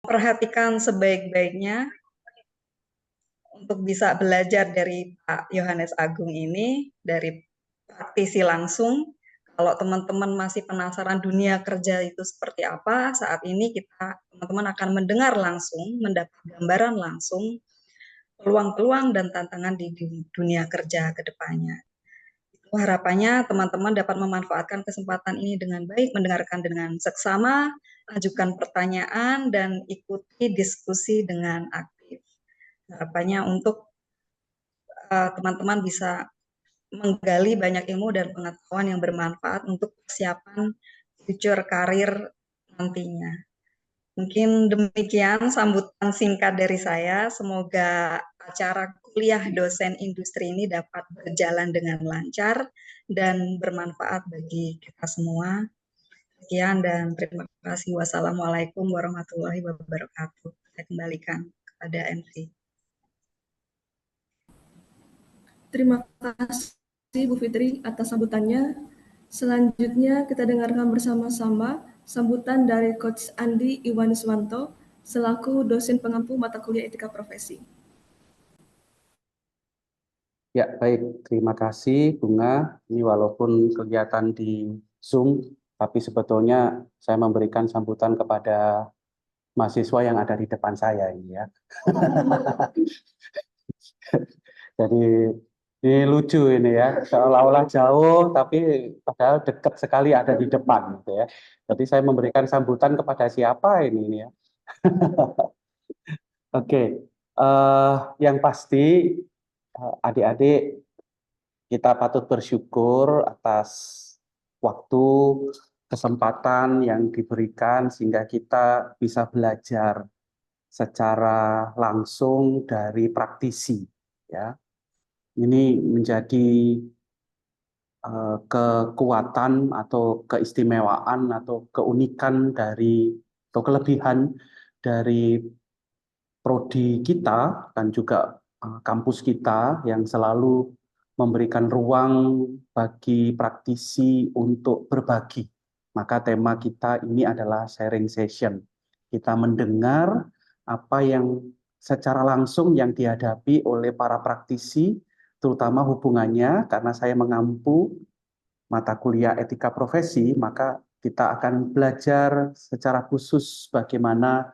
perhatikan sebaik-baiknya untuk bisa belajar dari Pak Yohanes Agung ini, dari praktisi langsung. Kalau teman-teman masih penasaran dunia kerja itu seperti apa, saat ini teman-teman akan mendengar langsung, mendapat gambaran langsung peluang-peluang dan tantangan di dunia kerja ke depannya. Itu harapannya teman-teman dapat memanfaatkan kesempatan ini dengan baik, mendengarkan dengan seksama, ajukan pertanyaan, dan ikuti diskusi dengan aktif. Harapannya untuk teman-teman bisa menggali banyak ilmu dan pengetahuan yang bermanfaat untuk persiapan future karir nantinya. Mungkin demikian sambutan singkat dari saya. Semoga acara kuliah dosen industri ini dapat berjalan dengan lancar dan bermanfaat bagi kita semua. Sekian dan terima kasih. Wassalamualaikum warahmatullahi wabarakatuh. Saya kembalikan kepada MC. Terima kasih Bu Fitri atas sambutannya. Selanjutnya kita dengarkan bersama-sama sambutan dari Coach Andi Iwaniswanto selaku dosen pengampu mata kuliah etika profesi. Ya, baik. Terima kasih, Bunga. Ini walaupun kegiatan di Zoom, tapi sebetulnya saya memberikan sambutan kepada mahasiswa yang ada di depan saya ini ya. Jadi ini lucu ini ya, seolah-olah jauh tapi padahal dekat sekali ada di depan gitu ya. Jadi saya memberikan sambutan kepada siapa ini ya. Oke, yang pasti adik-adik kita patut bersyukur atas waktu, kesempatan yang diberikan sehingga kita bisa belajar secara langsung dari praktisi ya. Ini menjadi kekuatan atau keistimewaan atau keunikan dari atau kelebihan dari prodi kita dan juga kampus kita yang selalu memberikan ruang bagi praktisi untuk berbagi. Maka tema kita ini adalah sharing session. Kita mendengar apa yang secara langsung yang dihadapi oleh para praktisi, terutama hubungannya karena saya mengampu mata kuliah etika profesi, maka kita akan belajar secara khusus bagaimana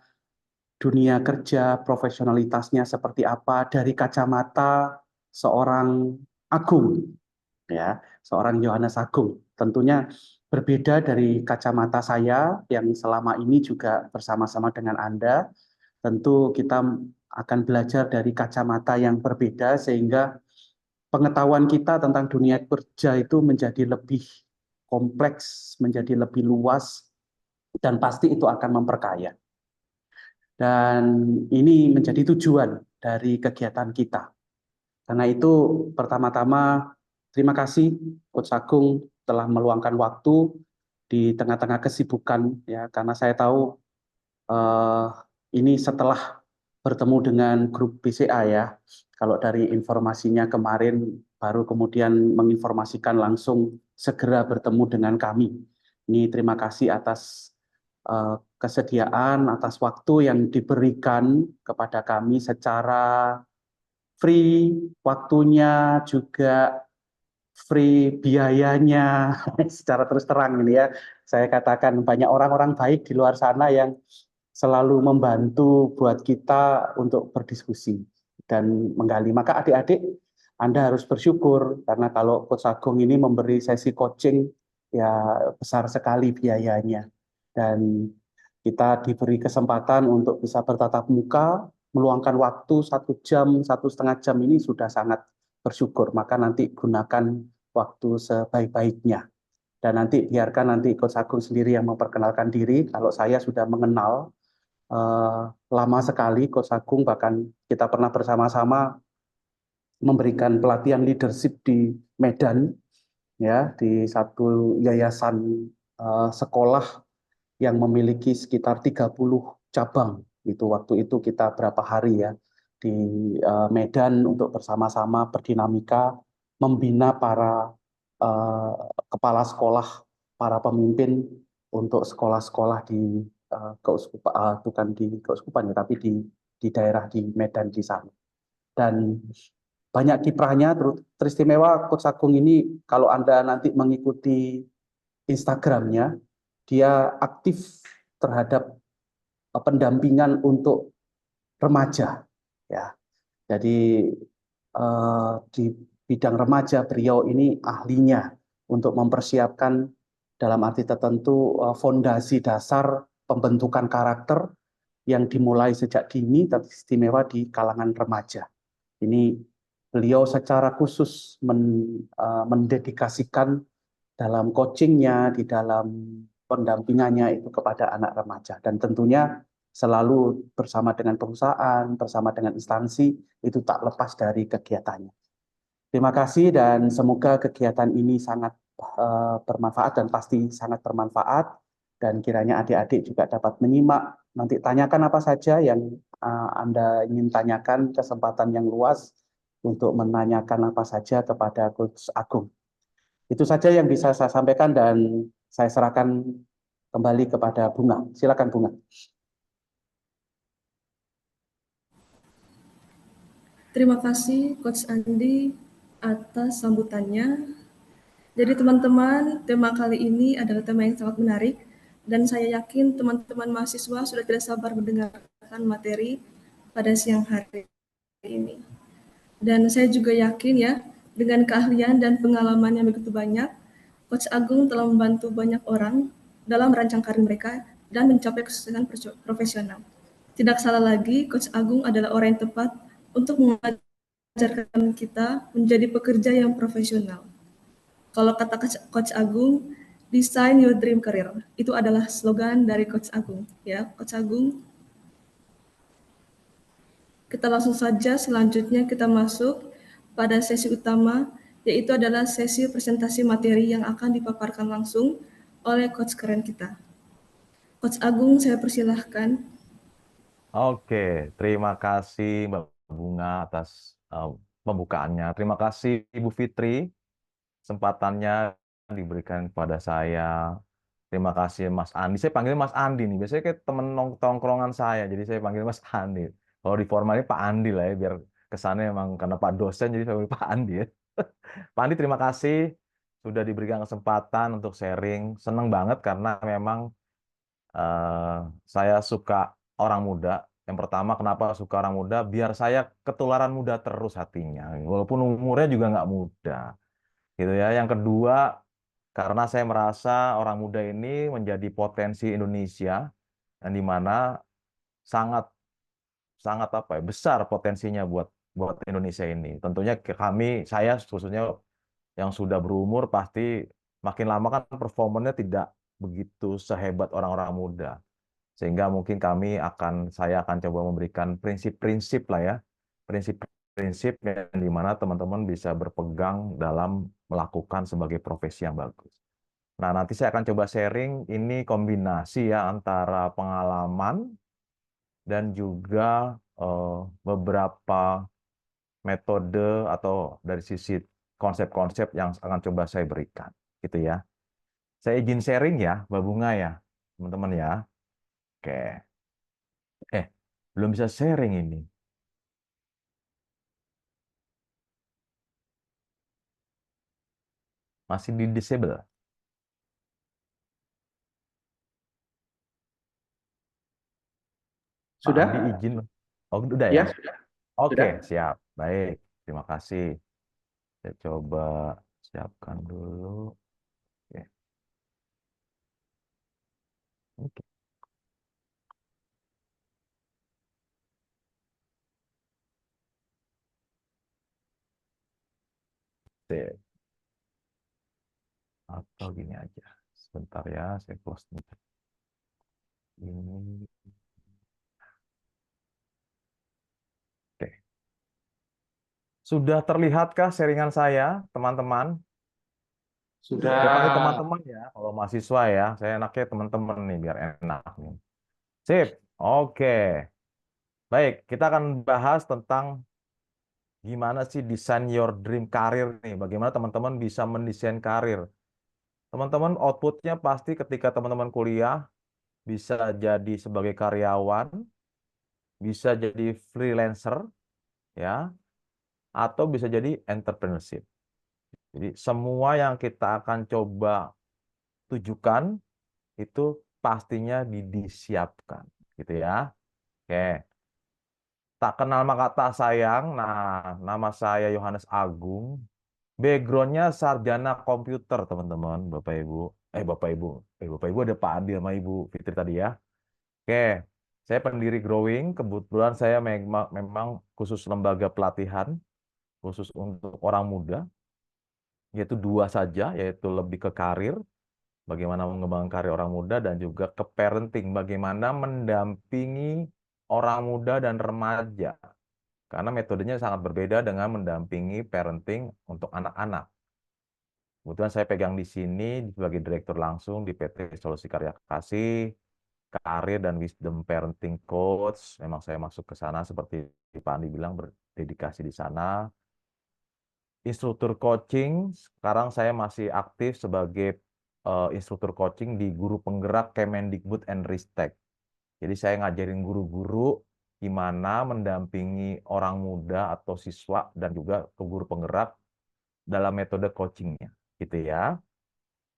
dunia kerja, profesionalitasnya seperti apa dari kacamata seorang Agung, ya, seorang Yohanes Agung. Tentunya berbeda dari kacamata saya yang selama ini juga bersama-sama dengan Anda. Tentu kita akan belajar dari kacamata yang berbeda sehingga pengetahuan kita tentang dunia kerja itu menjadi lebih kompleks, menjadi lebih luas, dan pasti itu akan memperkaya. Dan ini menjadi tujuan dari kegiatan kita. Karena itu pertama-tama terima kasih Coach Agung telah meluangkan waktu di tengah-tengah kesibukan ya, karena saya tahu ini setelah bertemu dengan grup BCA ya. Kalau dari informasinya kemarin baru kemudian menginformasikan langsung segera bertemu dengan kami. Ini terima kasih atas kesediaan, atas waktu yang diberikan kepada kami secara free, waktunya juga free biayanya secara terus terang ini ya. Saya katakan banyak orang-orang baik di luar sana yang selalu membantu buat kita untuk berdiskusi dan menggali. Maka adik-adik, Anda harus bersyukur karena kalau Coach Agung ini memberi sesi coaching ya besar sekali biayanya. Dan kita diberi kesempatan untuk bisa bertatap muka, meluangkan waktu 1 jam, 1,5 jam ini sudah sangat bersyukur. Maka nanti gunakan waktu sebaik-baiknya. Dan nanti biarkan nanti Coach Agung sendiri yang memperkenalkan diri. Kalau saya sudah mengenal lama sekali Coach Agung, bahkan kita pernah bersama-sama memberikan pelatihan leadership di Medan, ya, di satu yayasan sekolah yang memiliki sekitar 30 cabang. Itu waktu itu kita berapa hari ya di Medan untuk bersama-sama berdinamika membina para kepala sekolah, para pemimpin untuk sekolah-sekolah di keuskupan, bukan di keuskupan ya, tapi di daerah di Medan di sana. Dan banyak kiprahnya, teristimewa Coach Agung ini kalau Anda nanti mengikuti Instagramnya, dia aktif terhadap pendampingan untuk remaja. Ya, jadi di bidang remaja beliau ini ahlinya untuk mempersiapkan dalam arti tertentu fondasi dasar pembentukan karakter yang dimulai sejak dini tapi istimewa di kalangan remaja. Ini beliau secara khusus mendedikasikan dalam coachingnya, di dalam pendampingannya itu kepada anak remaja. Dan tentunya selalu bersama dengan perusahaan, bersama dengan instansi, itu tak lepas dari kegiatannya. Terima kasih dan semoga kegiatan ini sangat bermanfaat dan pasti sangat bermanfaat. Dan kiranya adik-adik juga dapat menyimak. Nanti tanyakan apa saja yang Anda ingin tanyakan, kesempatan yang luas untuk menanyakan apa saja kepada Coach Agung. Itu saja yang bisa saya sampaikan dan saya serahkan kembali kepada Bunga. Silakan Bunga. Terima kasih Coach Andi atas sambutannya. Jadi teman-teman, tema kali ini adalah tema yang sangat menarik dan saya yakin teman-teman mahasiswa sudah tidak sabar mendengarkan materi pada siang hari ini. Dan saya juga yakin ya, dengan keahlian dan pengalaman yang begitu banyak, Coach Agung telah membantu banyak orang dalam merancang karir mereka dan mencapai kesuksesan profesional. Tidak salah lagi, Coach Agung adalah orang yang tepat untuk mengajarkan kita menjadi pekerja yang profesional. Kalau kata Coach Agung, design your dream career. Itu adalah slogan dari Coach Agung. Ya, Coach Agung. Kita langsung saja selanjutnya kita masuk pada sesi utama, yaitu adalah sesi presentasi materi yang akan dipaparkan langsung oleh Coach keren kita. Coach Agung, saya persilahkan. Oke, terima kasih Mbak Bunga atas pembukaannya. Terima kasih Ibu Fitri, kesempatannya diberikan kepada saya. Terima kasih Mas Andi. Saya panggil Mas Andi nih. Biasanya kayak temen tongkrongan saya, jadi saya panggil Mas Andi. Kalau di formalnya Pak Andi lah ya, biar kesannya emang karena Pak dosen, jadi saya panggil Pak Andi ya. Pak Andi, terima kasih sudah diberikan kesempatan untuk sharing. Senang banget karena memang saya suka orang muda. Yang pertama, kenapa suka orang muda? Biar saya ketularan muda terus hatinya, walaupun umurnya juga nggak muda, gitu ya. Yang kedua, karena saya merasa orang muda ini menjadi potensi Indonesia, dan di mana sangat sangat apa ya, besar potensinya buat Indonesia ini. Tentunya saya khususnya yang sudah berumur pasti makin lama kan performanya tidak begitu sehebat orang-orang muda. Sehingga mungkin saya akan coba memberikan prinsip-prinsip lah ya, prinsip-prinsip yang dimana teman-teman bisa berpegang dalam melakukan sebagai profesi yang bagus. Nah, nanti saya akan coba sharing, ini kombinasi ya antara pengalaman dan juga beberapa metode atau dari sisi konsep-konsep yang akan coba saya berikan, gitu ya. Saya izin sharing ya, Mbak Bunga ya, teman-teman ya. Oke. Belum bisa sharing ini. Masih di disable. Pak Sudah? Andi izin. Oh, udah Ya, ya? sudah. Oke, Sudah. siap. Baik. Terima kasih. Saya coba siapkan dulu. Oke. Oke. Sip. Atau gini aja. Sebentar ya, saya close ini. Oke. Sudah terlihatkah sharingan saya, teman-teman? Sudah. Saya panggil teman-teman ya, kalau mahasiswa ya. Saya enaknya teman-teman nih, biar enak nih. Sip. Oke. Baik, kita akan bahas tentang gimana sih desain your dream career nih. Bagaimana teman-teman bisa mendesain karir. Teman-teman outputnya pasti ketika teman-teman kuliah, bisa jadi sebagai karyawan, bisa jadi freelancer, ya, atau bisa jadi entrepreneurship. Jadi semua yang kita akan coba tujukan itu pastinya disiapkan, gitu ya. Oke. Tak kenal maka tak sayang. Nah, nama saya Yohanes Agung. Backgroundnya sarjana komputer, teman-teman, Bapak Ibu. Bapak Ibu ada Pak Andi sama Ibu Fitri tadi ya. Oke, saya pendiri Growing. Kebetulan saya memang khusus lembaga pelatihan, khusus untuk orang muda, yaitu dua saja, yaitu lebih ke karir, bagaimana mengembangkan karir orang muda, dan juga ke parenting, bagaimana mendampingi orang muda dan remaja. Karena metodenya sangat berbeda dengan mendampingi parenting untuk anak-anak. Kebetulan saya pegang di sini sebagai direktur langsung di PT Solusi Karya Kasih, karir dan wisdom parenting coach. Memang saya masuk ke sana seperti Pak Andi bilang, berdedikasi di sana. Instruktur coaching, sekarang saya masih aktif sebagai instruktur coaching di Guru Penggerak Kemendikbud and Ristek. Jadi saya ngajarin guru-guru gimana mendampingi orang muda atau siswa dan juga ke guru penggerak dalam metode coachingnya, gitu ya.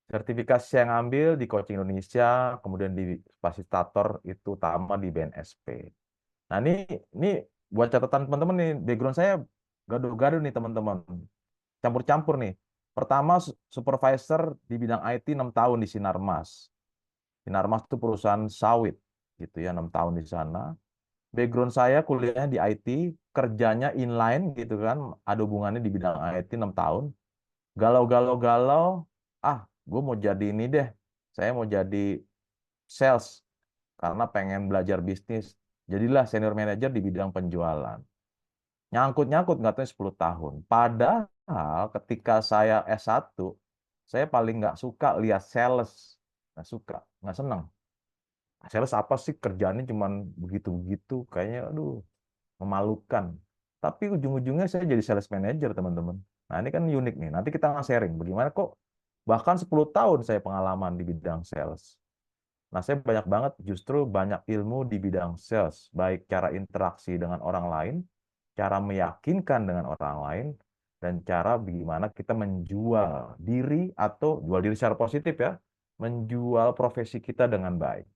Sertifikasi yang ambil di Coaching Indonesia, kemudian di fasilitator itu utama di BNSP. Nah, ini buat catatan teman-teman nih, background saya gaduh-gaduh nih teman-teman. Campur-campur nih. Pertama, supervisor di bidang IT 6 tahun di Sinarmas. Sinarmas itu perusahaan sawit, gitu ya, 6 tahun di sana. Background saya kuliahnya di IT, kerjanya inline gitu kan, ada hubungannya di bidang IT 6 tahun. Galau-galau-galau, gue mau jadi ini deh, saya mau jadi sales, karena pengen belajar bisnis. Jadilah senior manager di bidang penjualan. Nyangkut-nyangkut nggak tahu 10 tahun. Padahal ketika saya S1, saya paling nggak suka lihat sales. Nggak suka, nggak senang. Sales apa sih, kerjaannya cuman begitu-begitu, kayaknya aduh memalukan. Tapi ujung-ujungnya saya jadi sales manager, teman-teman. Nah, ini kan unik nih. Nanti kita nge-sharing bagaimana kok bahkan 10 tahun saya pengalaman di bidang sales. Nah, saya banyak banget, justru banyak ilmu di bidang sales, baik cara interaksi dengan orang lain, cara meyakinkan dengan orang lain, dan cara bagaimana kita menjual diri atau jual diri secara positif ya, menjual profesi kita dengan baik.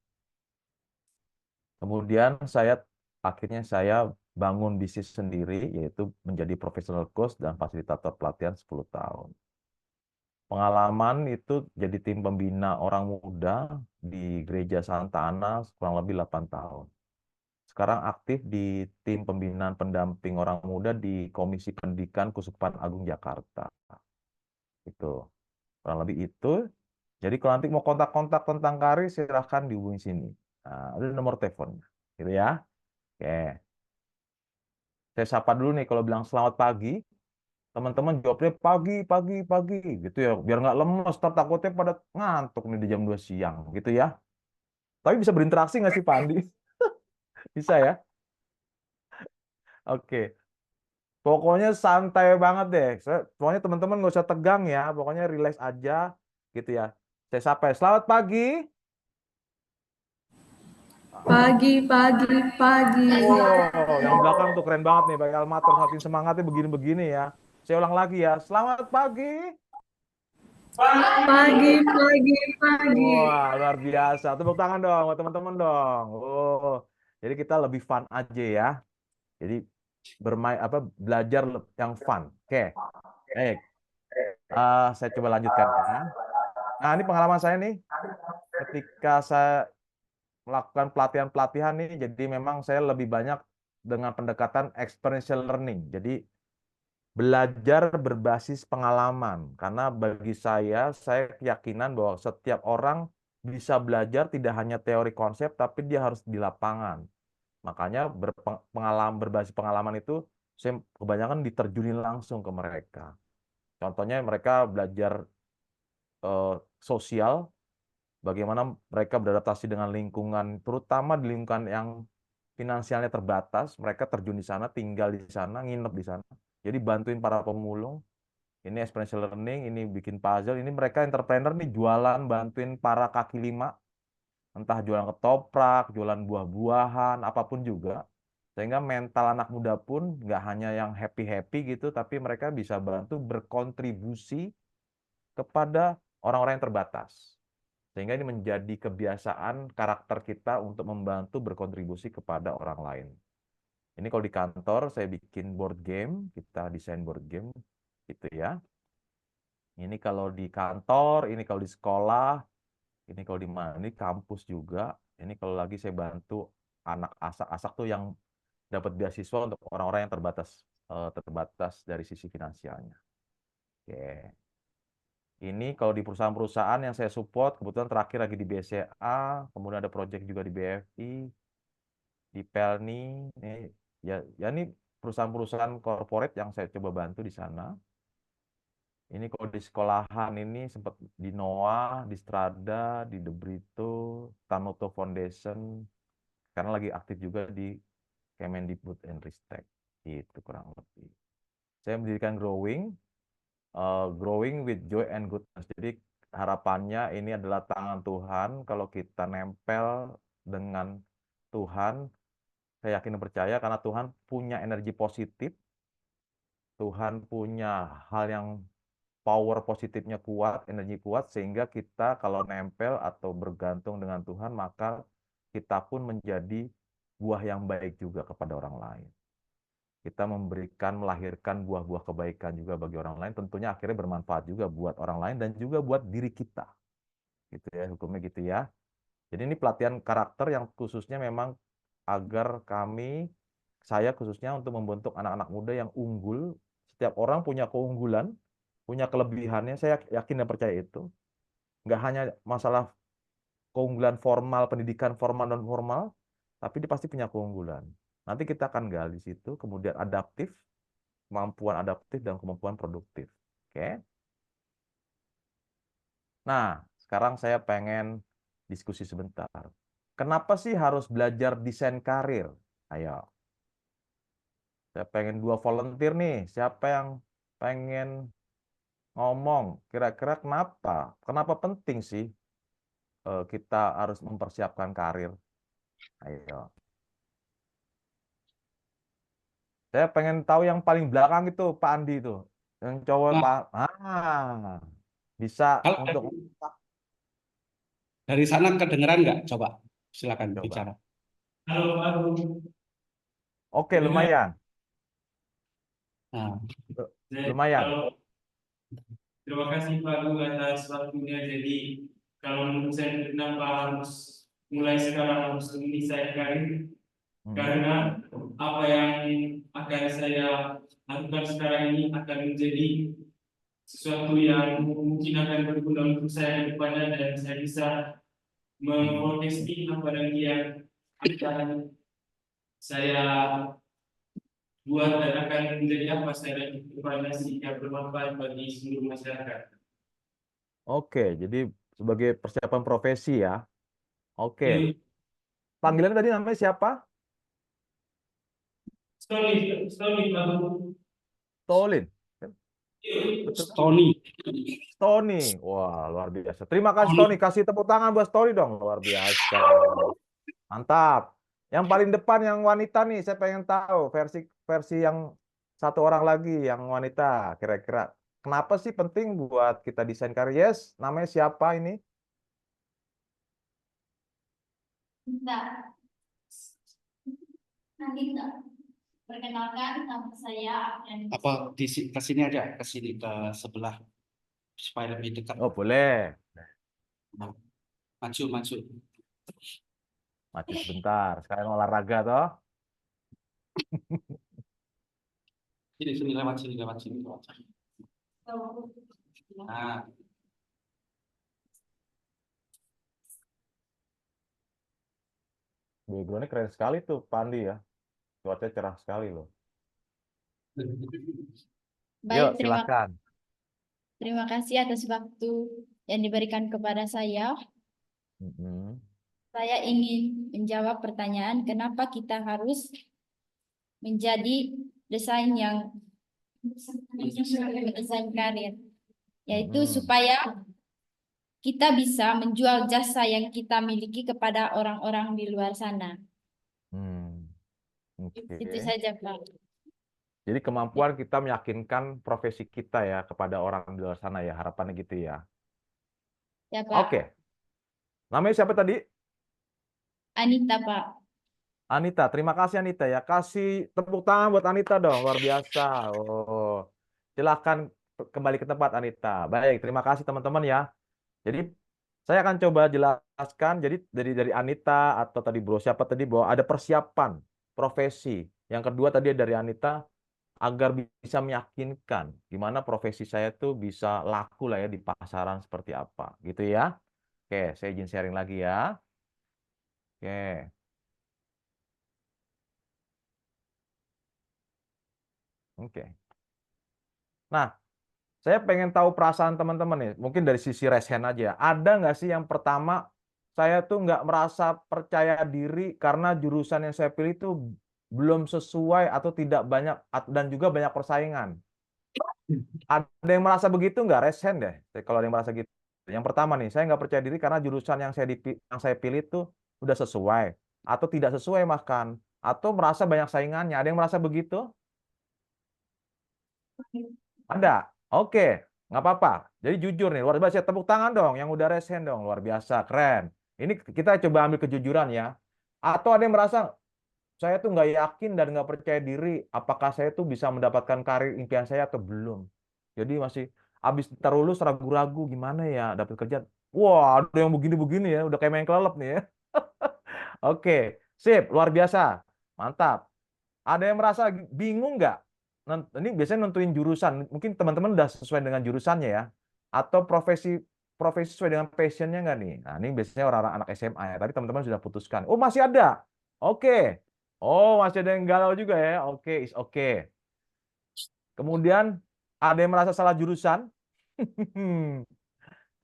Kemudian akhirnya saya bangun bisnis sendiri, yaitu menjadi professional coach dan fasilitator pelatihan 10 tahun. Pengalaman itu jadi tim pembina orang muda di Gereja Santa Ana kurang lebih 8 tahun. Sekarang aktif di tim pembinaan pendamping orang muda di Komisi Pendidikan Kuskupan Agung Jakarta. Itu. Kurang lebih itu. Jadi kalau nanti mau kontak-kontak tentang karir, silahkan dihubungi sini. Nah, ada nomor teleponnya. Gitu ya. Oke. Saya sapa dulu nih, kalau bilang selamat pagi, teman-teman jawabnya pagi, pagi, pagi, gitu ya. Biar nggak lemes, takutnya pada ngantuk nih di jam 2 siang, gitu ya. Tapi bisa berinteraksi nggak sih, Pak Andi? Bisa ya? Oke. Pokoknya santai banget deh. Pokoknya teman-teman nggak usah tegang ya. Pokoknya relax aja, gitu ya. Saya sapa ya. Selamat pagi. Pagi, pagi, pagi. Wow, yang belakang tuh keren banget nih. Bagi Almater, saking semangatnya begini-begini ya. Saya ulang lagi ya. Selamat pagi. Pagi, pagi, pagi. Wah, luar biasa. Tepuk tangan dong buat teman-teman dong. Oh, jadi kita lebih fun aja ya. Jadi bermain belajar yang fun. Oke. Baik. Saya coba lanjutkan ya. Nah, ini pengalaman saya nih. Ketika saya melakukan pelatihan-pelatihan nih, jadi memang saya lebih banyak dengan pendekatan experiential learning. Jadi belajar berbasis pengalaman. Karena bagi saya keyakinan bahwa setiap orang bisa belajar tidak hanya teori konsep, tapi dia harus di lapangan. Makanya berbasis pengalaman itu saya kebanyakan diterjunin langsung ke mereka. Contohnya mereka belajar sosial, bagaimana mereka beradaptasi dengan lingkungan, terutama di lingkungan yang finansialnya terbatas, mereka terjun di sana, tinggal di sana, nginep di sana. Jadi bantuin para pemulung, ini experiential learning, ini bikin puzzle, ini mereka entrepreneur nih jualan, bantuin para kaki lima entah jualan ketoprak, jualan buah-buahan, apapun juga. Sehingga mental anak muda pun nggak hanya yang happy-happy gitu, tapi mereka bisa bantu berkontribusi kepada orang-orang yang terbatas. Sehingga ini menjadi kebiasaan karakter kita untuk membantu berkontribusi kepada orang lain. Ini kalau di kantor saya bikin board game, kita desain board game gitu ya. Ini kalau di kantor, ini kalau di sekolah, ini kalau di mana, ini kampus juga. Ini kalau lagi saya bantu anak asak-asak tuh yang dapat beasiswa untuk orang-orang yang terbatas dari sisi finansialnya. Oke. Ini kalau di perusahaan-perusahaan yang saya support, kebetulan terakhir lagi di BCA, kemudian ada project juga di BFI, di Pelni, ya ini perusahaan-perusahaan corporate yang saya coba bantu di sana. Ini kalau di sekolahan ini sempat di NOA, di Strada, di The Brito, Tanoto Foundation, karena lagi aktif juga di Kemendikbud and Ristek, itu kurang lebih. Saya mendirikan Growing with Joy and Goodness. Jadi harapannya ini adalah tangan Tuhan. Kalau kita nempel dengan Tuhan, saya yakin dan percaya karena Tuhan punya energi positif, Tuhan punya hal yang power positifnya kuat, energi kuat, sehingga kita kalau nempel atau bergantung dengan Tuhan, maka kita pun menjadi buah yang baik juga kepada orang lain. Kita melahirkan buah-buah kebaikan juga bagi orang lain, tentunya akhirnya bermanfaat juga buat orang lain dan juga buat diri kita. Gitu ya, hukumnya gitu ya. Jadi ini pelatihan karakter yang khususnya memang agar saya khususnya untuk membentuk anak-anak muda yang unggul. Setiap orang punya keunggulan, punya kelebihannya, saya yakin dan percaya itu. Nggak hanya masalah keunggulan formal, pendidikan formal dan formal, tapi dia pasti punya keunggulan. Nanti kita akan gali situ, kemudian kemampuan adaptif dan kemampuan produktif. Oke. Nah, sekarang saya pengen diskusi sebentar. Kenapa sih harus belajar desain karir? Ayo. Saya pengen 2 volunteer nih. Siapa yang pengen ngomong? Kira-kira kenapa? Kenapa penting sih kita harus mempersiapkan karir? Ayo. Saya pengen tahu yang paling belakang itu Pak Andi itu. Yang cowok Nah, Pak. Bisa kalau untuk dari sana kedengeran nggak? Coba, silakan coba. bicara. Halo, Oke, lumayan. Nah, Lumayan. terima kasih Pak Agung atas waktunya. Jadi kalau menurut saya kenapa harus mulai sekarang harus mendesain karir, karena apa yang akan saya lakukan sekarang ini akan menjadi sesuatu yang mungkin akan berguna untuk saya ke depannya, dan saya bisa memproteksi apa yang akan saya buat dan akan menjadi apa saya kepada yang bermanfaat bagi seluruh masyarakat. Oke, jadi sebagai persiapan profesi ya. Oke. Yuk, Panggilannya tadi namanya siapa? Stony, Pak. Tolin. Yuk. Tony. Tony. Wah, luar biasa. Terima kasih Tony. Kasih tepuk tangan buat Tony dong. Luar biasa. Mantap. Yang paling depan yang wanita nih, saya pengen tahu versi yang satu orang lagi yang wanita. Kira-kira kenapa sih penting buat kita desain karir? Yes, namanya siapa ini? Nandita. Perkenalkan, nama saya Apa di sini aja, ke sini ke sebelah supaya lebih dekat. Oh, boleh. Nah, maju. Maju sebentar. Sekarang olahraga toh. Sini lewat sini. Nah, Backgroundnya keren sekali tuh, Pandi ya. Cuacanya cerah sekali loh. Baik, Yuk, silakan. terima kasih atas waktu yang diberikan kepada saya. Saya ingin menjawab pertanyaan kenapa kita harus menjadi desain karir, yaitu supaya kita bisa menjual jasa yang kita miliki kepada orang-orang di luar sana. Oke. Itu saja, Pak. Jadi kemampuan kita meyakinkan profesi kita ya kepada orang di luar sana ya, harapannya gitu ya. Ya, Pak. Oke. Namanya siapa tadi? Anita, Pak. Anita, terima kasih Anita ya. Kasih tepuk tangan buat Anita dong, luar biasa. Oh, silakan kembali ke tempat Anita. Baik, terima kasih teman-teman ya. Jadi saya akan coba jelaskan. Jadi dari Anita atau tadi Bro siapa tadi bahwa ada persiapan profesi. Yang kedua tadi dari Anita agar bisa meyakinkan gimana profesi saya tuh bisa laku lah ya di pasaran seperti apa, gitu ya. Oke, saya izin sharing lagi ya. Oke. Oke. Nah, saya pengen tahu perasaan teman-teman nih. Mungkin dari sisi resen aja. Ada nggak sih yang pertama, saya tuh nggak merasa percaya diri karena jurusan yang saya pilih itu belum sesuai atau tidak banyak dan juga banyak persaingan. Ada yang merasa begitu nggak? Resen deh. Kalau ada yang merasa gitu. Yang pertama nih, saya nggak percaya diri karena jurusan yang saya pilih tuh udah sesuai atau tidak sesuai bahkan atau merasa banyak saingannya. Ada yang merasa begitu? Ada. Oke, nggak apa-apa. Jadi jujur nih, luar biasa. Tepuk tangan dong, yang udah resen dong, luar biasa, keren. Ini kita coba ambil kejujuran ya. Atau ada yang merasa saya tuh nggak yakin dan nggak percaya diri, apakah saya tuh bisa mendapatkan karir impian saya atau belum. Jadi masih habis lulus ragu-ragu gimana ya dapat kerja. Wah, ada yang begini-begini ya, udah kayak main kelelep nih ya. Oke, sip, luar biasa, mantap. Ada yang merasa bingung nggak? Ini biasanya nentuin jurusan. Mungkin teman-teman udah sesuai dengan jurusannya ya. Atau profesi sesuai dengan passionnya nggak nih? Nah, ini biasanya orang-orang anak SMA ya. Tapi teman-teman sudah putuskan. Oh, masih ada. Oke. Oh, masih ada yang galau juga ya. Oke, is oke. Kemudian ada yang merasa salah jurusan?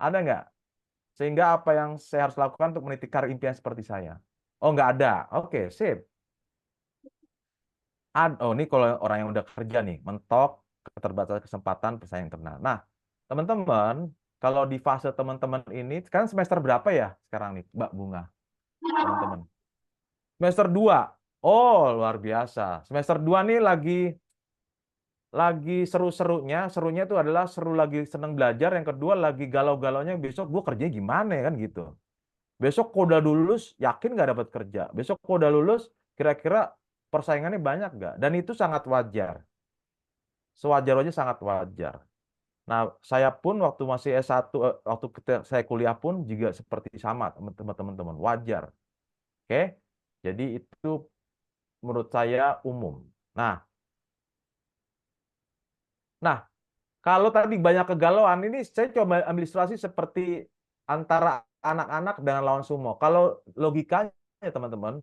Ada nggak? Sehingga apa yang saya harus lakukan untuk meniti karir impian seperti saya? Oh, nggak ada. Oke, sip. Oh, ini kalau orang yang udah kerja nih, mentok, keterbatasan kesempatan, persaingan internal. Nah, teman-teman, kalau di fase teman-teman ini, sekarang semester berapa ya sekarang nih, Mbak Bunga? Teman-teman. Semester 2. Oh, luar biasa. Semester 2 nih lagi seru-serunya. Serunya itu adalah seru lagi seneng belajar. Yang kedua lagi galau-galaunya besok gue kerjanya gimana ya kan gitu. Besok kok udah lulus, yakin nggak dapat kerja. Besok kok udah lulus, kira-kira persaingannya banyak nggak? Dan itu sangat wajar. Sewajar-wajarnya sangat wajar. Nah, saya pun waktu masih S1, waktu saya kuliah pun juga seperti sama, teman-teman. Wajar. Oke? Jadi itu menurut saya umum. Nah, kalau tadi banyak kegalauan, ini saya coba ambil ilustrasi seperti antara anak-anak dengan lawan sumo. Kalau logikanya, teman-teman,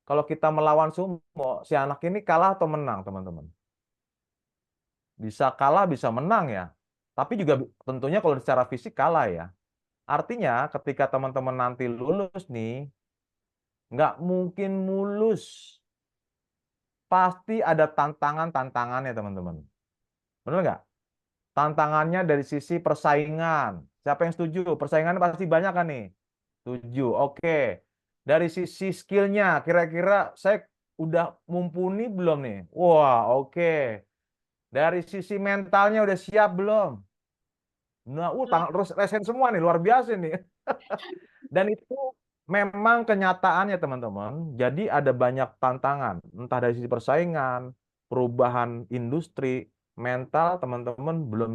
kalau kita melawan sumo, si anak ini kalah atau menang, teman-teman? Bisa kalah, bisa menang ya. Tapi juga tentunya kalau secara fisik kalah ya. Artinya ketika teman-teman nanti lulus nih, nggak mungkin mulus. Pasti ada tantangan-tantangannya, teman-teman. Benar nggak? Tantangannya dari sisi persaingan. Siapa yang setuju? Persaingannya pasti banyak kan nih? Setuju. Oke. Dari sisi skillnya, kira-kira saya udah mumpuni belum nih? Wah, oke. Dari sisi mentalnya udah siap belum? Nah, terus resen semua nih, luar biasa nih. Dan itu memang kenyataannya, teman-teman. Jadi ada banyak tantangan, entah dari sisi persaingan, perubahan industri, mental teman-teman belum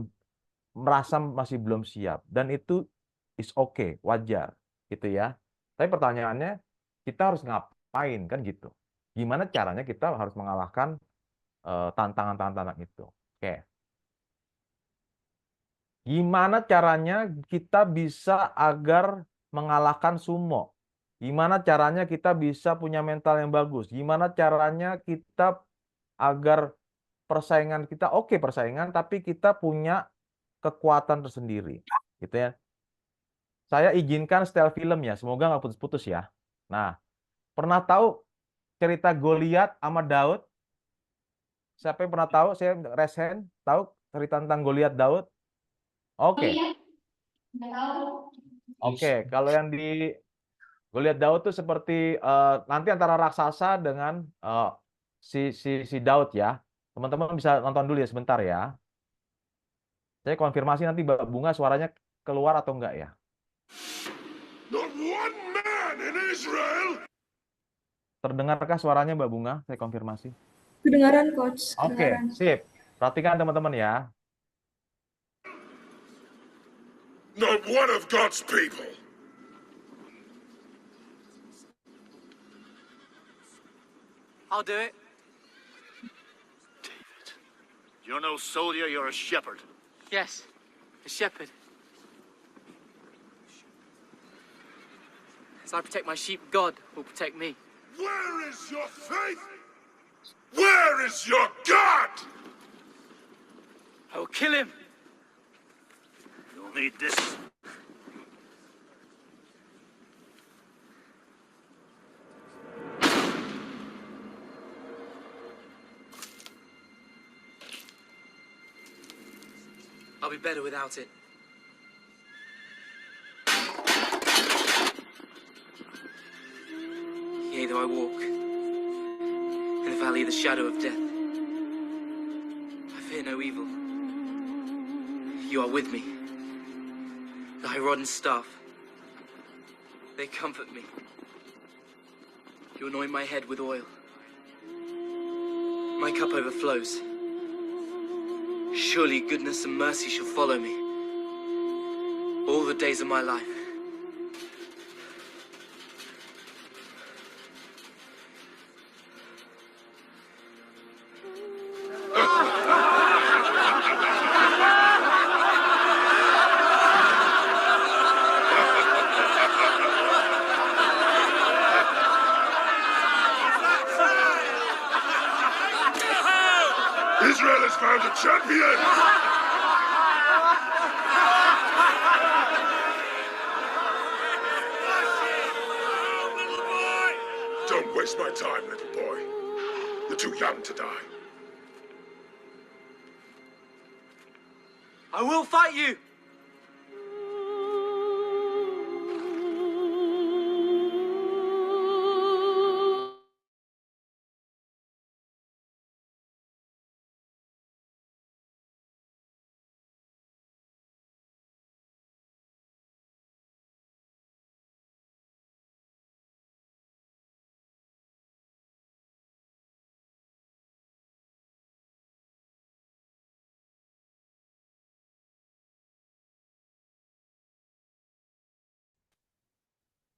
merasa masih belum siap. Dan itu is okay, wajar, gitu ya. Tapi pertanyaannya, kita harus ngapain kan gitu? Gimana caranya kita harus mengalahkan tantangan-tantangan itu? Oke. Gimana caranya kita bisa agar mengalahkan sumo? Gimana caranya kita bisa punya mental yang bagus? Gimana caranya kita agar persaingan kita oke persaingan, tapi kita punya kekuatan tersendiri, gitu ya. Saya izinkan style film ya, semoga nggak putus-putus ya. Nah, pernah tahu cerita Goliat sama Daud? Siapa yang pernah tahu? Saya resen tahu cerita tentang Goliat Daud? Oke. Oke, kalau yang di Goliat Daud tuh seperti nanti antara raksasa dengan si Daud ya. Teman-teman bisa nonton dulu ya sebentar ya. Saya konfirmasi nanti Mbak Bunga suaranya keluar atau enggak ya. Not one man in Israel. Terdengarkah suaranya Mbak Bunga? Saya konfirmasi. Kedengaran, Coach. Oke, Kedengaran. sip. Perhatikan teman-teman ya. Not one of God's people. I'll do it. David, you're no soldier, you're a shepherd. Yes, a shepherd. As I protect my sheep, God will protect me. Where is your faith? Where is your God? I will kill him. You'll need this. I'll be better without it. Yea, though I walk in the valley of the shadow of death, I fear no evil. You are with me. Thy rod and staff, they comfort me. You anoint my head with oil. My cup overflows. Surely goodness and mercy shall follow me all the days of my life. Israel has found a champion! Don't waste my time, little boy. You're too young to die. I will fight you!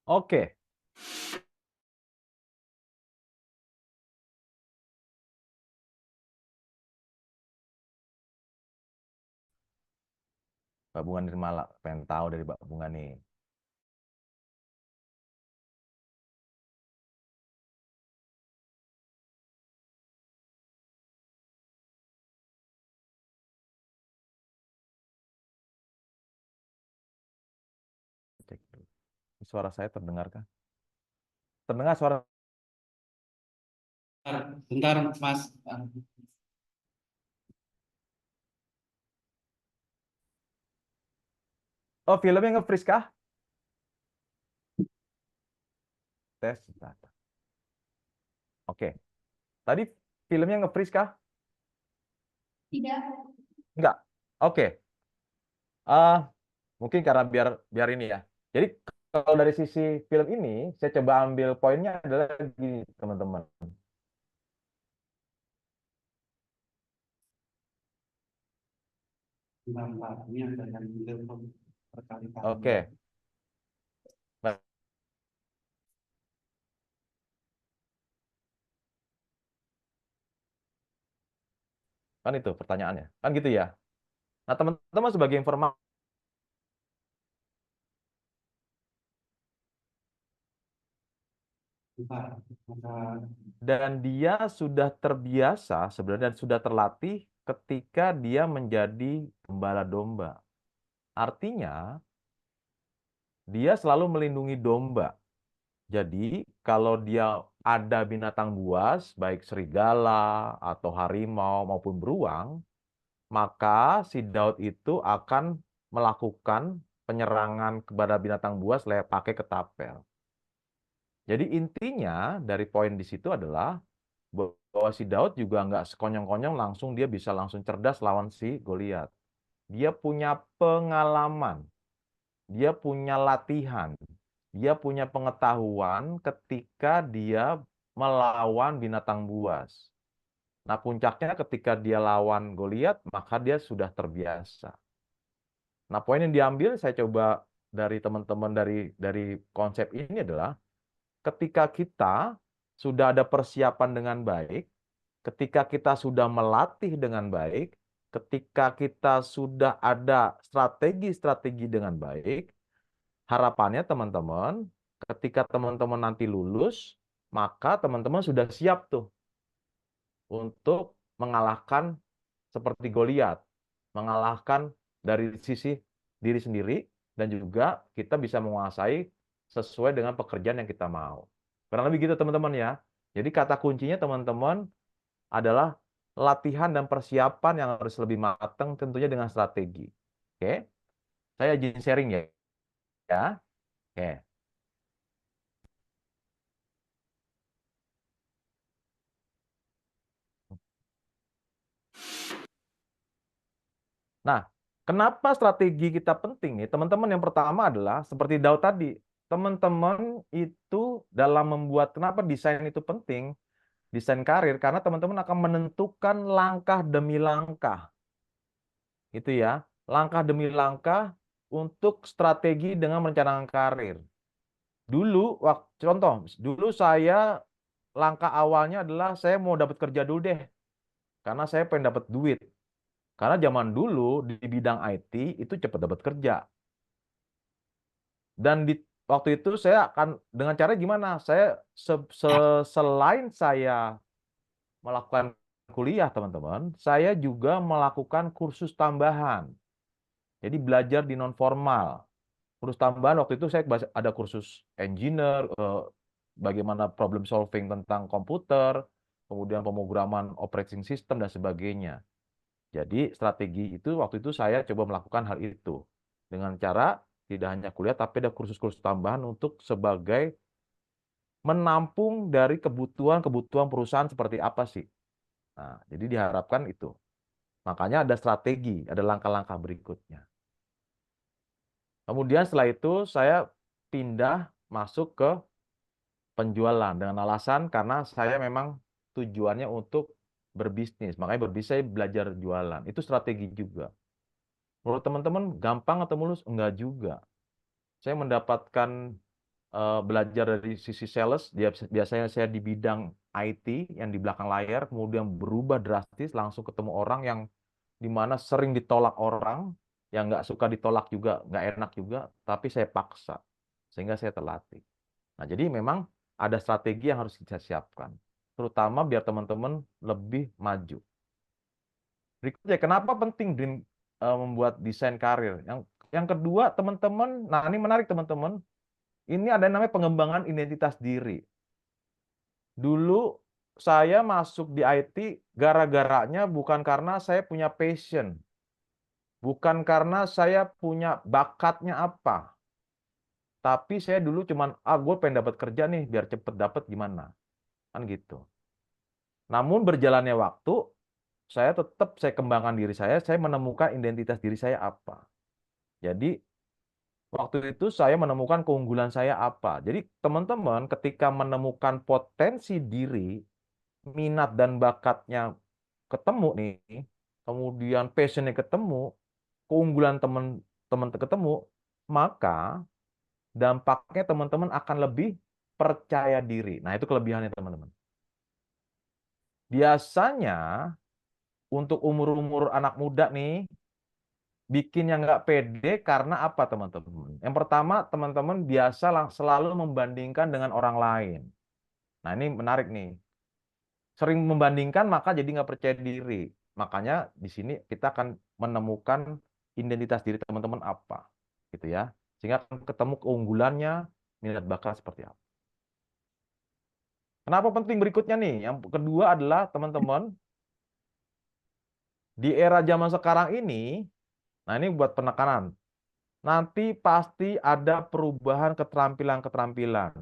Oke. Mbak Bunga Nirmala, pengen tahu dari Mbak Bunga nih. Cek dulu. Suara saya terdengarkah? Terdengar suara? Bentar, Mas. Oh, filmnya nge-freeze kah? Tes data. Oke. Tadi filmnya nge-freeze kah? Tidak. Enggak. Oke. Mungkin karena biar ini ya. Jadi kalau dari sisi film ini, saya coba ambil poinnya adalah gini, teman-teman. Ini ada yang telepon berkali-kali. Oke. Kan itu pertanyaannya. Kan gitu ya. Nah, teman-teman sebagai informasi, dan dia sudah terbiasa sebenarnya dan sudah terlatih ketika dia menjadi gembala domba. Artinya, dia selalu melindungi domba. Jadi, kalau dia ada binatang buas, baik serigala atau harimau maupun beruang, maka si Daud itu akan melakukan penyerangan kepada binatang buas pakai ketapel. Jadi intinya dari poin di situ adalah bahwa si Daud juga nggak sekonyong-konyong langsung dia bisa langsung cerdas lawan si Goliat. Dia punya pengalaman, dia punya latihan, dia punya pengetahuan ketika dia melawan binatang buas. Nah, puncaknya ketika dia lawan Goliat, maka dia sudah terbiasa. Nah, poin yang diambil saya coba dari teman-teman dari konsep ini adalah ketika kita sudah ada persiapan dengan baik, ketika kita sudah melatih dengan baik, ketika kita sudah ada strategi-strategi dengan baik, harapannya teman-teman, ketika teman-teman nanti lulus, maka teman-teman sudah siap tuh untuk mengalahkan seperti Goliat, mengalahkan dari sisi diri sendiri, dan juga kita bisa menguasai sesuai dengan pekerjaan yang kita mau. Kurang lebih gitu teman-teman ya. Jadi kata kuncinya teman-teman adalah latihan dan persiapan yang harus lebih matang tentunya dengan strategi. Oke. Saya izin sharing ya. Oke. Nah, kenapa strategi kita penting nih? Teman-teman, yang pertama adalah seperti Daud tadi. Teman-teman itu dalam membuat, kenapa desain itu penting? Desain karir, karena teman-teman akan menentukan langkah demi langkah. Itu ya, langkah demi langkah untuk strategi dengan merencanakan karir. Dulu, contoh, dulu saya langkah awalnya adalah saya mau dapat kerja dulu deh. Karena saya pengen dapat duit. Karena zaman dulu di bidang IT itu cepat dapat kerja. Dan waktu itu saya akan dengan cara gimana? Saya selain saya melakukan kuliah, teman-teman, saya juga melakukan kursus tambahan. Jadi belajar di non formal. Kursus tambahan waktu itu saya ada kursus engineer, bagaimana problem solving tentang komputer, kemudian pemrograman operating system dan sebagainya. Jadi strategi itu waktu itu saya coba melakukan hal itu dengan cara tidak hanya kuliah tapi ada kursus-kursus tambahan untuk sebagai menampung dari kebutuhan perusahaan seperti apa sih. Nah, jadi diharapkan itu. Makanya ada strategi, ada langkah-langkah berikutnya. Kemudian setelah itu saya pindah masuk ke penjualan dengan alasan karena saya memang tujuannya untuk berbisnis. Makanya berbisnis saya belajar jualan. Itu strategi juga. Menurut teman-teman gampang atau mulus? Enggak juga. Saya mendapatkan belajar dari sisi sales. Biasanya saya di bidang IT yang di belakang layar, kemudian berubah drastis, langsung ketemu orang yang dimana sering ditolak orang, yang nggak suka ditolak juga, nggak enak juga, tapi saya paksa. Sehingga saya terlatih. Nah, jadi memang ada strategi yang harus kita siapkan. Terutama biar teman-teman lebih maju. Berikutnya, kenapa penting membuat desain karir? Yang kedua, teman-teman, nah ini menarik teman-teman, ini ada yang namanya pengembangan identitas diri. Dulu saya masuk di IT gara-garanya bukan karena saya punya passion, bukan karena saya punya bakatnya apa, tapi saya dulu cuman, gue pengen dapat kerja nih, biar cepet dapat gimana, kan gitu. Namun berjalannya waktu, saya kembangkan diri saya menemukan identitas diri saya apa. Jadi waktu itu saya menemukan keunggulan saya apa. Jadi teman-teman ketika menemukan potensi diri, minat dan bakatnya ketemu nih, kemudian passionnya ketemu, keunggulan teman-teman ketemu, maka dampaknya teman-teman akan lebih percaya diri. Nah, itu kelebihannya teman-teman. Biasanya untuk umur-umur anak muda nih, bikin yang nggak pede karena apa teman-teman? Yang pertama, teman-teman biasa selalu membandingkan dengan orang lain. Nah, ini menarik nih. Sering membandingkan maka jadi nggak percaya diri. Makanya di sini kita akan menemukan identitas diri teman-teman apa, gitu ya. Sehingga ketemu keunggulannya, minat bakat seperti apa. Kenapa penting berikutnya nih? Yang kedua adalah teman-teman, di era zaman sekarang ini, nah ini buat penekanan. nanti pasti ada perubahan keterampilan-keterampilan.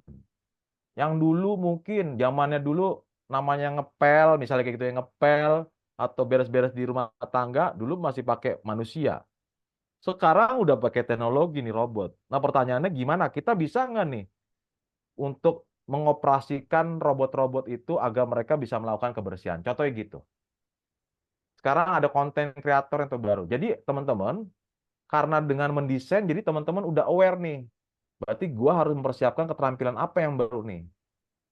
Yang dulu mungkin zamannya dulu namanya ngepel, misalnya kayak gitu ya, ngepel atau beres-beres di rumah tangga, dulu masih pakai manusia. Sekarang udah pakai teknologi nih, robot. Nah, pertanyaannya gimana? Kita bisa nggak nih untuk mengoperasikan robot-robot itu agar mereka bisa melakukan kebersihan? Contohnya gitu. Sekarang ada konten kreator yang terbaru. Jadi teman-teman, karena dengan mendesain, jadi teman-teman udah aware nih. Berarti gua harus mempersiapkan keterampilan apa yang baru nih.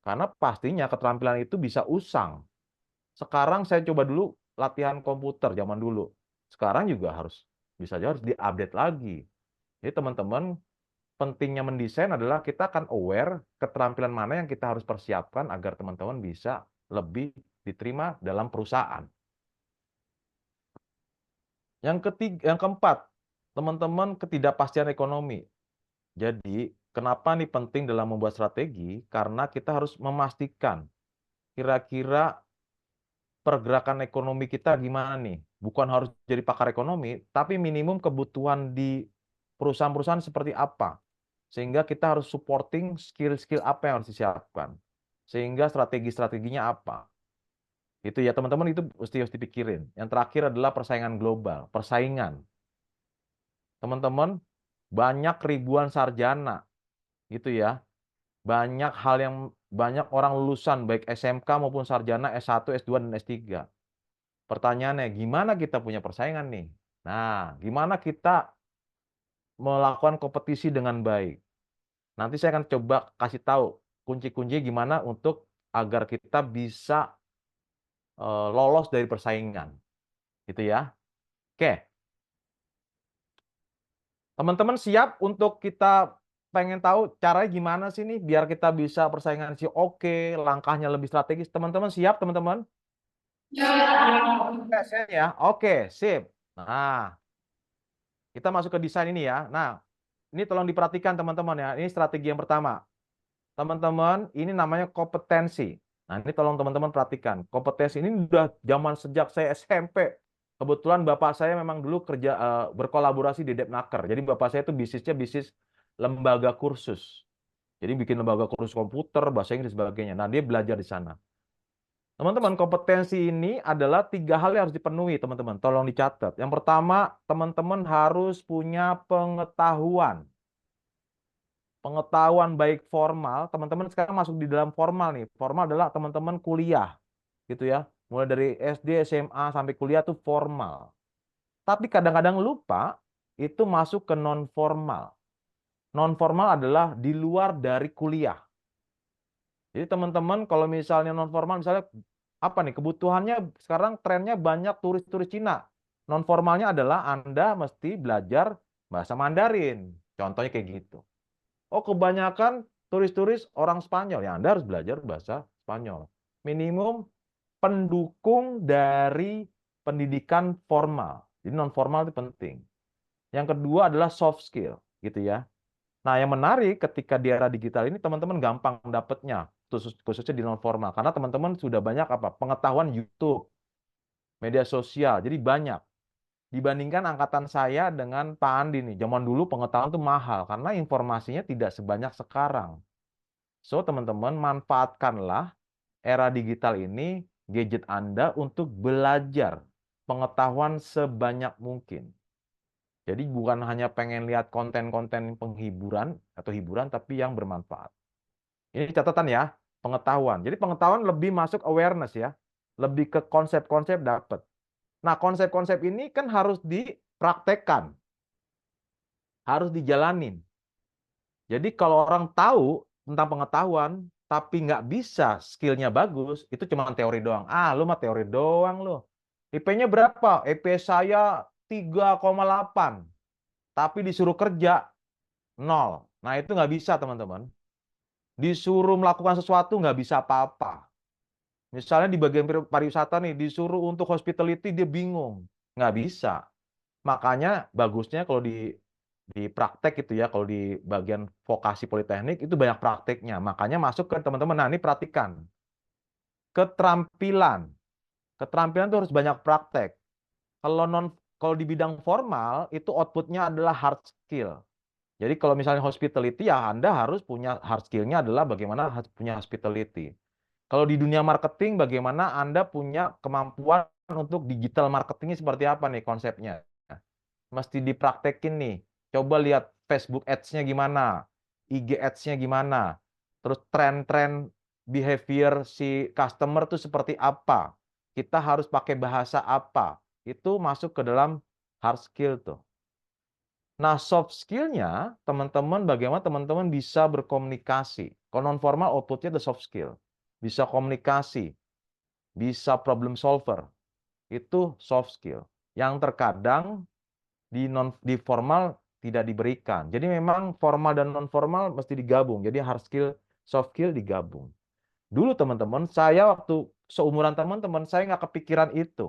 Karena pastinya keterampilan itu bisa usang. Sekarang saya coba dulu latihan komputer zaman dulu. Sekarang juga bisa aja harus diupdate lagi. Jadi teman-teman, pentingnya mendesain adalah kita akan aware keterampilan mana yang kita harus persiapkan agar teman-teman bisa lebih diterima dalam perusahaan. Yang keempat, teman-teman, ketidakpastian ekonomi. Jadi, kenapa nih penting dalam membuat strategi? Karena kita harus memastikan kira-kira pergerakan ekonomi kita gimana nih. Bukan harus jadi pakar ekonomi, tapi minimum kebutuhan di perusahaan-perusahaan seperti apa. Sehingga kita harus supporting skill-skill apa yang harus disiapkan. Sehingga strategi-strateginya apa. Itu ya teman-teman, itu harus dipikirin. Yang terakhir adalah persaingan global. Persaingan. Teman-teman, banyak ribuan sarjana. Gitu ya. Banyak orang lulusan baik SMK maupun sarjana S1, S2 dan S3. Pertanyaannya, gimana kita punya persaingan nih? Nah, gimana kita melakukan kompetisi dengan baik? Nanti saya akan coba kasih tahu kunci-kunci gimana untuk agar kita bisa lolos dari persaingan. Gitu ya. Oke. Teman-teman siap untuk kita pengen tahu caranya gimana sih nih biar kita bisa persaingan sih oke, langkahnya lebih strategis. Teman-teman siap, teman-teman? Ya. Oke, sip. Nah, kita masuk ke desain ini ya. Nah, ini tolong diperhatikan teman-teman ya. Ini strategi yang pertama. Teman-teman, ini namanya kompetensi. Nah, ini tolong teman-teman perhatikan. Kompetensi ini udah zaman sejak saya SMP. Kebetulan bapak saya memang dulu berkolaborasi di Depnaker. Jadi bapak saya itu bisnisnya bisnis lembaga kursus. Jadi bikin lembaga kursus komputer, bahasa Inggris, dan sebagainya. Nah, dia belajar di sana. Teman-teman, kompetensi ini adalah 3 hal yang harus dipenuhi, teman-teman. Tolong dicatat. Yang pertama, teman-teman harus punya pengetahuan. Pengetahuan baik formal, teman-teman sekarang masuk di dalam formal nih. Formal adalah teman-teman kuliah, gitu ya. Mulai dari SD, SMA, sampai kuliah itu formal. Tapi kadang-kadang lupa, itu masuk ke non-formal. Non-formal adalah di luar dari kuliah. Jadi teman-teman kalau misalnya non-formal, misalnya apa nih, kebutuhannya sekarang trennya banyak turis-turis Cina. Non-formalnya adalah Anda mesti belajar bahasa Mandarin. Contohnya kayak gitu. Oh, kebanyakan turis-turis orang Spanyol, ya Anda harus belajar bahasa Spanyol. Minimum pendukung dari pendidikan formal. Jadi non-formal itu penting. Yang kedua adalah soft skill, gitu ya. Nah, yang menarik ketika di era digital ini teman-teman gampang dapatnya, khususnya di non-formal. Karena teman-teman sudah banyak pengetahuan YouTube, media sosial, jadi banyak. Dibandingkan angkatan saya dengan Pak Andi nih, zaman dulu pengetahuan itu mahal karena informasinya tidak sebanyak sekarang. So, teman-teman manfaatkanlah era digital ini, gadget Anda untuk belajar pengetahuan sebanyak mungkin. Jadi bukan hanya pengen lihat konten-konten penghiburan atau hiburan, tapi yang bermanfaat. Ini catatan ya, pengetahuan. Jadi pengetahuan lebih masuk awareness ya, lebih ke konsep-konsep dapat. Nah, konsep-konsep ini kan harus dipraktekkan, harus dijalanin. Jadi kalau orang tahu tentang pengetahuan, tapi nggak bisa, skillnya bagus, itu cuma teori doang. Ah, lu mah teori doang lu. IP-nya berapa? IP saya 3,8. Tapi disuruh kerja, 0. Nah, itu nggak bisa, teman-teman. Disuruh melakukan sesuatu, nggak bisa apa-apa. Misalnya di bagian pariwisata nih, disuruh untuk hospitality, dia bingung. Nggak bisa. Makanya bagusnya kalau di praktek itu ya, kalau di bagian vokasi politeknik, itu banyak prakteknya. Makanya masuk ke teman-teman, nah ini perhatikan. Keterampilan. Keterampilan itu harus banyak praktek. Kalau kalau di bidang formal itu outputnya adalah hard skill. Jadi kalau misalnya hospitality ya Anda harus punya hard skill-nya adalah bagaimana punya hospitality. Kalau di dunia marketing bagaimana Anda punya kemampuan untuk digital marketingnya seperti apa nih konsepnya. Mesti dipraktekin nih. Coba lihat Facebook Ads-nya gimana, IG Ads-nya gimana, terus tren-tren behavior si customer tuh seperti apa. Kita harus pakai bahasa apa. Itu masuk ke dalam hard skill tuh. Nah, soft skill-nya, teman-teman, bagaimana teman-teman bisa berkomunikasi. Kalau non-formal, output-nya the soft skill. Bisa komunikasi, bisa problem solver. Itu soft skill. Yang terkadang di formal tidak diberikan. Jadi memang formal dan non-formal mesti digabung. Jadi hard skill, soft skill digabung. Dulu teman-teman, saya waktu seumuran teman-teman, saya nggak kepikiran itu.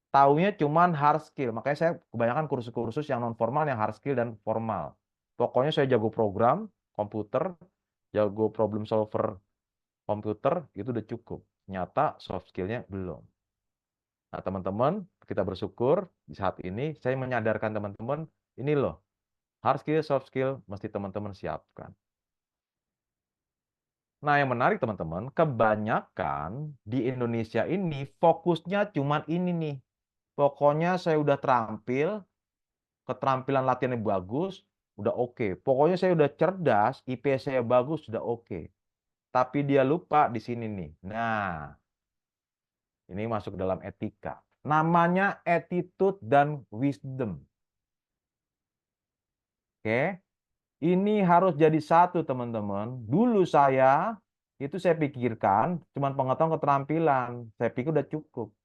Taunya cuman hard skill. Makanya saya kebanyakan kursus-kursus yang non formal, yang hard skill dan formal. Pokoknya saya jago program komputer, jago problem solver komputer, itu udah cukup. Nyata soft skillnya belum. Nah teman-teman, kita bersyukur di saat ini saya menyadarkan teman-teman, ini loh, hard skill, soft skill mesti teman-teman siapkan. Nah yang menarik teman-teman, kebanyakan di Indonesia ini fokusnya cuman ini nih. Pokoknya saya udah terampil, keterampilan latihannya bagus, udah oke. Pokoknya saya udah cerdas, IP saya bagus, sudah oke. Tapi dia lupa di sini nih. Nah, ini masuk dalam etika. Namanya attitude dan wisdom. Oke. Ini harus jadi satu, teman-teman. Dulu itu saya pikirkan cuman pengetahuan keterampilan. Saya pikir udah cukup.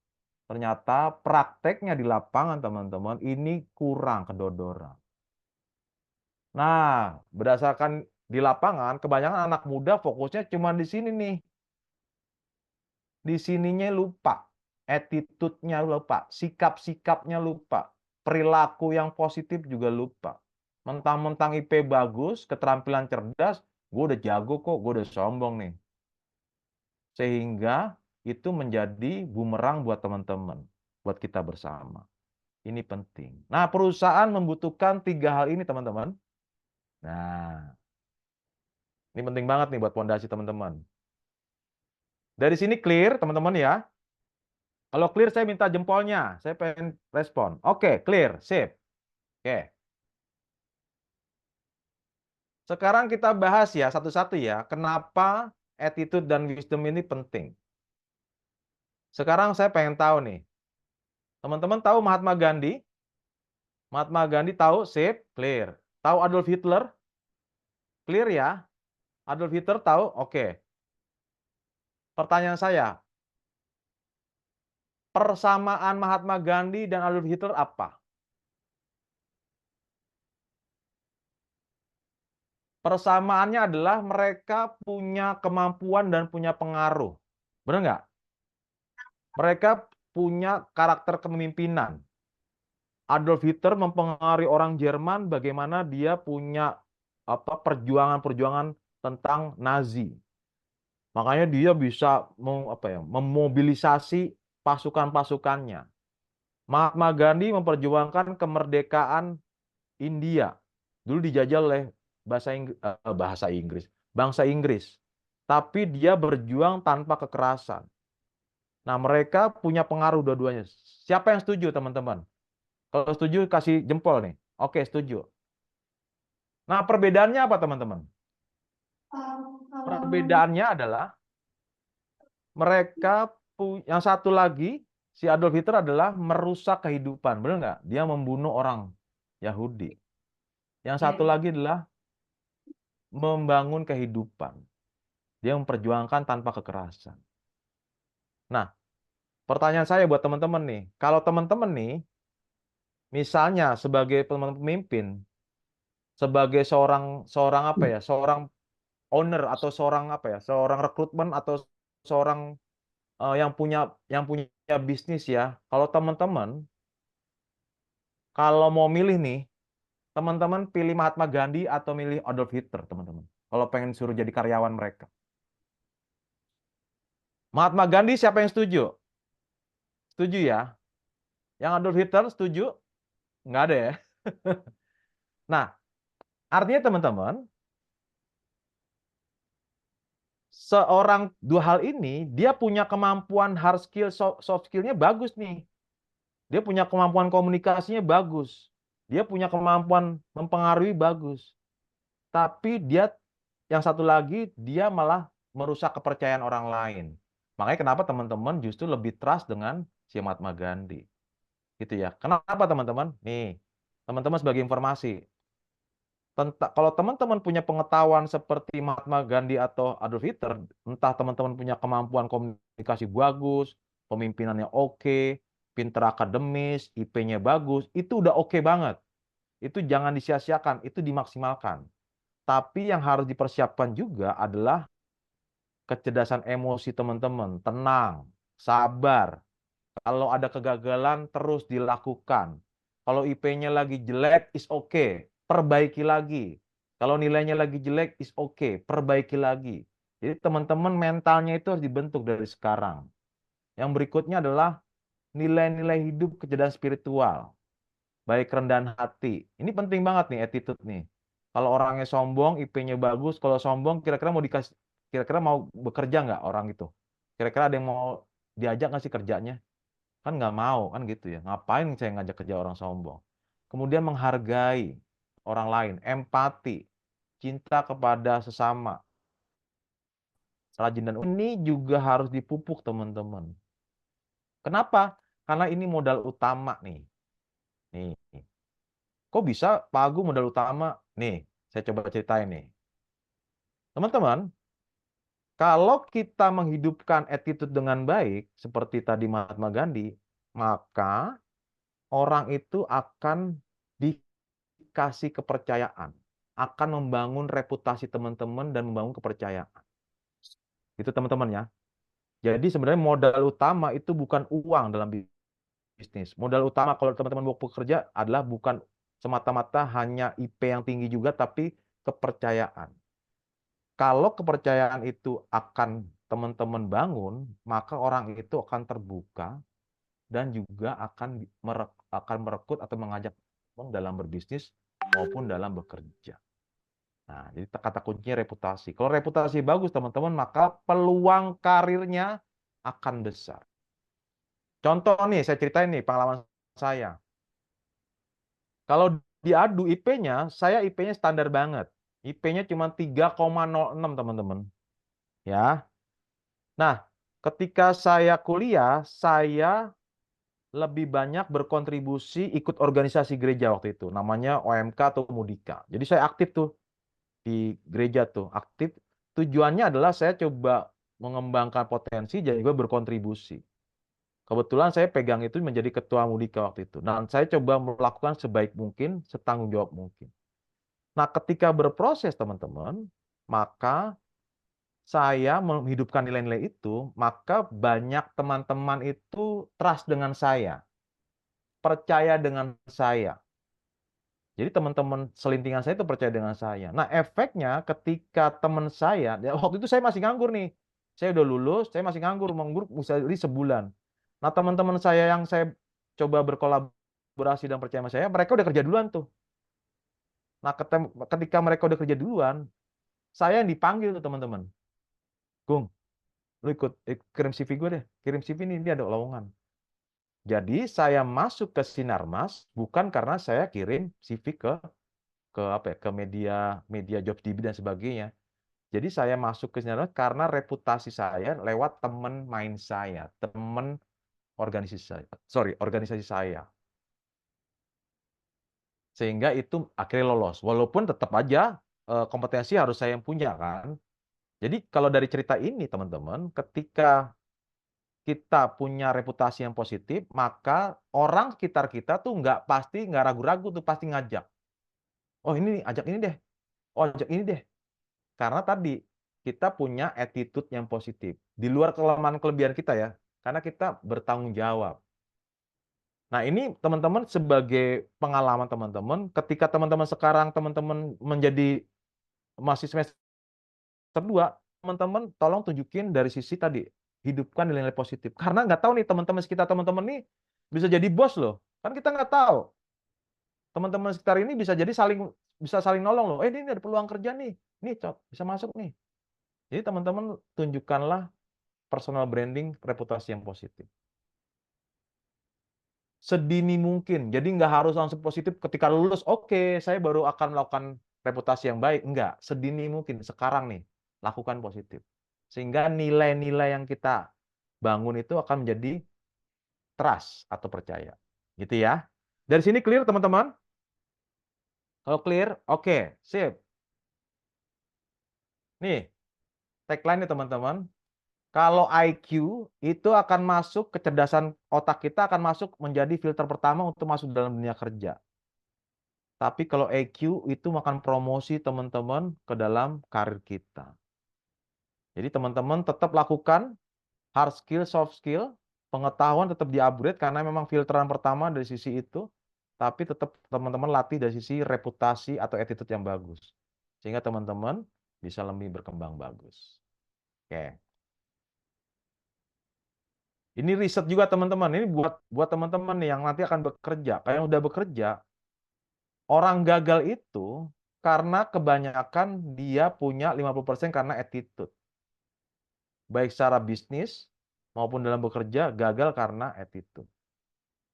Ternyata prakteknya di lapangan, teman-teman, ini kurang kedodoran. Nah, berdasarkan di lapangan, kebanyakan anak muda fokusnya cuma di sini nih. Di sininya lupa. Attitude-nya lupa. Sikap-sikapnya lupa. Perilaku yang positif juga lupa. Mentang-mentang IP bagus, keterampilan cerdas, gue udah jago kok, gue udah sombong nih. Sehingga itu menjadi bumerang buat teman-teman, buat kita bersama. Ini penting. Nah, perusahaan membutuhkan 3 hal ini, teman-teman. Nah, ini penting banget nih buat fondasi teman-teman. Dari sini clear, teman-teman ya. Kalau clear, saya minta jempolnya. Saya pengen respon. Oke, clear, sip. Oke. Sekarang kita bahas ya satu-satu ya. Kenapa attitude dan wisdom ini penting. Sekarang saya pengen tahu nih. Teman-teman tahu Mahatma Gandhi? Mahatma Gandhi tahu? Sip, clear. Tahu Adolf Hitler? Clear ya? Adolf Hitler tahu? Oke. Pertanyaan saya, persamaan Mahatma Gandhi dan Adolf Hitler apa? Persamaannya adalah mereka punya kemampuan dan punya pengaruh. Benar nggak? Mereka punya karakter kepemimpinan. Adolf Hitler mempengaruhi orang Jerman bagaimana dia punya perjuangan-perjuangan tentang Nazi. Makanya dia bisa memobilisasi pasukan-pasukannya. Mahatma Gandhi memperjuangkan kemerdekaan India. Dulu dijajah oleh bangsa Inggris. Tapi dia berjuang tanpa kekerasan. Nah, mereka punya pengaruh dua-duanya. Siapa yang setuju, teman-teman? Kalau setuju, kasih jempol nih. Oke, setuju. Nah, perbedaannya apa, teman-teman? Perbedaannya adalah mereka yang satu lagi, si Adolf Hitler adalah merusak kehidupan. Benar nggak? Dia membunuh orang Yahudi. Yang satu lagi adalah membangun kehidupan. Dia memperjuangkan tanpa kekerasan. Nah, pertanyaan saya buat teman-teman nih. Kalau teman-teman nih, misalnya sebagai pemimpin, sebagai seorang owner atau seorang rekrutmen atau seorang yang punya bisnis ya. Kalau teman-teman kalau mau milih nih, teman-teman pilih Mahatma Gandhi atau milih Adolf Hitler, teman-teman. Kalau pengen suruh jadi karyawan mereka. Mahatma Gandhi siapa yang setuju? Setuju ya? Yang Adolf Hitler setuju? Nggak ada ya. Nah, artinya teman-teman, seorang dua hal ini, dia punya kemampuan hard skill, soft skill-nya bagus nih. Dia punya kemampuan komunikasinya bagus. Dia punya kemampuan mempengaruhi bagus. Tapi dia, yang satu lagi, dia malah merusak kepercayaan orang lain. Makanya kenapa teman-teman justru lebih trust dengan si Mahatma Gandhi. Gitu ya. Kenapa teman-teman? Nih, teman-teman sebagai informasi. Kalau teman-teman punya pengetahuan seperti Mahatma Gandhi atau Adolf Hitler, entah teman-teman punya kemampuan komunikasi bagus, pemimpinannya oke, pinter akademis, IP-nya bagus, itu udah oke banget. Itu jangan disia-siakan, itu dimaksimalkan. Tapi yang harus dipersiapkan juga adalah kecerdasan emosi teman-teman, tenang, sabar. Kalau ada kegagalan terus dilakukan. Kalau IP-nya lagi jelek, is okay, perbaiki lagi. Kalau nilainya lagi jelek, is okay, perbaiki lagi. Jadi teman-teman mentalnya itu harus dibentuk dari sekarang. Yang berikutnya adalah nilai-nilai hidup kecerdasan spiritual. Baik kerendahan hati. Ini penting banget nih, attitude nih. Kalau orangnya sombong, IP-nya bagus. Kalau sombong, kira-kira mau bekerja nggak orang itu? Kira-kira ada yang mau diajak nggak sih kerjanya? Kan nggak mau, kan gitu ya. Ngapain saya ngajak kerja orang sombong? Kemudian menghargai orang lain, empati, cinta kepada sesama. Rajin dan ini juga harus dipupuk teman-teman. Kenapa? Karena ini modal utama nih. Nih. Kok bisa Pak Agung modal utama? Nih, saya coba ceritain nih. Teman-teman, kalau kita menghidupkan attitude dengan baik, seperti tadi Mahatma Gandhi, maka orang itu akan dikasih kepercayaan, akan membangun reputasi teman-teman dan membangun kepercayaan. Itu teman-teman ya. Jadi sebenarnya modal utama itu bukan uang dalam bisnis. Modal utama kalau teman-teman mau bekerja adalah bukan semata-mata hanya IP yang tinggi juga, tapi kepercayaan. Kalau kepercayaan itu akan teman-teman bangun, maka orang itu akan terbuka dan juga akan merekrut atau mengajak dalam berbisnis maupun dalam bekerja. Nah, jadi kata kuncinya reputasi. Kalau reputasi bagus, teman-teman, maka peluang karirnya akan besar. Contoh nih, saya ceritain nih pengalaman saya. Kalau diadu IP-nya, saya IP-nya standar banget. IP-nya cuma 3,06, teman-teman. Ya. Nah, ketika saya kuliah, saya lebih banyak berkontribusi ikut organisasi gereja waktu itu. Namanya OMK atau Mudika. Jadi saya aktif tuh di gereja tuh. Aktif. Tujuannya adalah saya coba mengembangkan potensi dan juga berkontribusi. Kebetulan saya pegang itu menjadi ketua Mudika waktu itu. Dan saya coba melakukan sebaik mungkin, setanggung jawab mungkin. Nah, ketika berproses teman-teman, maka saya menghidupkan nilai-nilai itu, maka banyak teman-teman itu trust dengan saya, percaya dengan saya. Jadi teman-teman selintingan saya itu percaya dengan saya. Nah, efeknya ketika teman saya, ya waktu itu saya masih nganggur nih. Saya udah lulus, saya masih nganggur bisa jadi sebulan. Nah, teman-teman saya yang saya coba berkolaborasi dan percaya sama saya, mereka udah kerja duluan tuh. Nah, ketika mereka udah kerja duluan, saya yang dipanggil tuh teman-teman. Gung, lu kirim CV gue deh. Kirim CV ini ada lowongan. Jadi saya masuk ke Sinarmas bukan karena saya kirim CV ke media JobsDB dan sebagainya. Jadi saya masuk ke Sinarmas karena reputasi saya lewat teman main saya, teman organisasi saya. Sehingga itu akhirnya lolos. Walaupun tetap aja kompetensi harus saya yang punya kan. Jadi kalau dari cerita ini teman-teman, ketika kita punya reputasi yang positif, maka orang sekitar kita tuh nggak ragu-ragu tuh pasti ngajak. Oh ini ajak ini deh. Oh ajak ini deh. Karena tadi kita punya attitude yang positif. Di luar kelemahan kelebihan kita ya. Karena kita bertanggung jawab. Nah ini teman-teman sebagai pengalaman teman-teman, ketika teman-teman sekarang teman-teman menjadi masih semester 2, teman-teman tolong tunjukin dari sisi tadi, hidupkan nilai-nilai positif. Karena nggak tahu nih teman-teman sekitar teman-teman nih bisa jadi bos loh. Kan kita nggak tahu. teman-teman sekitar ini bisa jadi bisa saling nolong loh. Ini ada peluang kerja nih. Nih, bisa masuk nih. Jadi teman-teman tunjukkanlah personal branding, reputasi yang positif. Sedini mungkin. Jadi nggak harus langsung positif ketika lulus, oke, saya baru akan melakukan reputasi yang baik. Enggak, sedini mungkin. Sekarang nih, lakukan positif. Sehingga nilai-nilai yang kita bangun itu akan menjadi trust atau percaya. Gitu ya. Dari sini clear teman-teman? Kalau clear, oke, sip. Nih, tagline nih teman-teman. Kalau IQ itu akan masuk, kecerdasan otak kita akan masuk menjadi filter pertama untuk masuk dalam dunia kerja. Tapi kalau EQ itu makan promosi teman-teman ke dalam karir kita. Jadi teman-teman tetap lakukan hard skill, soft skill, pengetahuan tetap di-upgrade karena memang filteran pertama dari sisi itu, tapi tetap teman-teman latih dari sisi reputasi atau attitude yang bagus. Sehingga teman-teman bisa lebih berkembang bagus. Oke. Ini riset juga teman-teman. Ini buat teman-teman nih yang nanti akan bekerja. Kayak yang udah bekerja, orang gagal itu karena kebanyakan dia punya 50% karena attitude. Baik secara bisnis maupun dalam bekerja gagal karena attitude.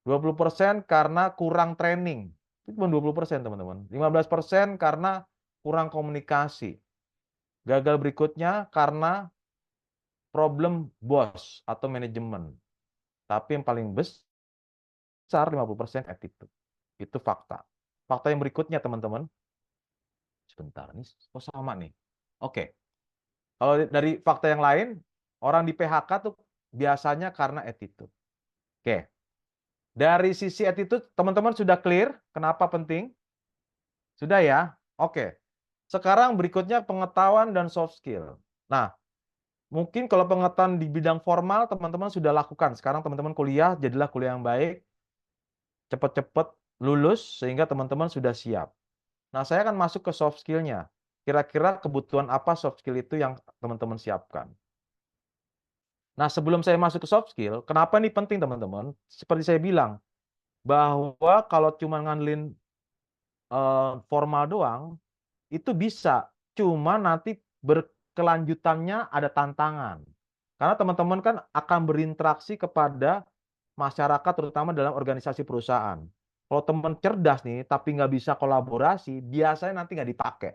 20% karena kurang training. Itu cuma 20% teman-teman. 15% karena kurang komunikasi. Gagal berikutnya karena problem bos atau manajemen. Tapi yang paling besar 50% attitude. Itu fakta. Fakta yang berikutnya teman-teman. Sebentar, ini kok sama nih. Oke. Kalau dari fakta yang lain, orang di PHK tuh biasanya karena attitude. Oke. Dari sisi attitude, teman-teman sudah clear kenapa penting? Sudah ya? Oke. Sekarang berikutnya pengetahuan dan soft skill. Nah, mungkin kalau pengetahuan di bidang formal teman-teman sudah lakukan. Sekarang teman-teman kuliah, jadilah kuliah yang baik. Cepat-cepat lulus sehingga teman-teman sudah siap. Nah, saya akan masuk ke soft skill-nya. Kira-kira kebutuhan apa soft skill itu yang teman-teman siapkan? Nah, sebelum saya masuk ke soft skill, kenapa ini penting teman-teman? Seperti saya bilang, bahwa kalau cuma ngandelin formal doang, itu bisa. Cuma nanti berkelanjutannya ada tantangan. Karena teman-teman kan akan berinteraksi kepada masyarakat, terutama dalam organisasi perusahaan. Kalau teman cerdas nih, tapi nggak bisa kolaborasi, biasanya nanti nggak dipakai.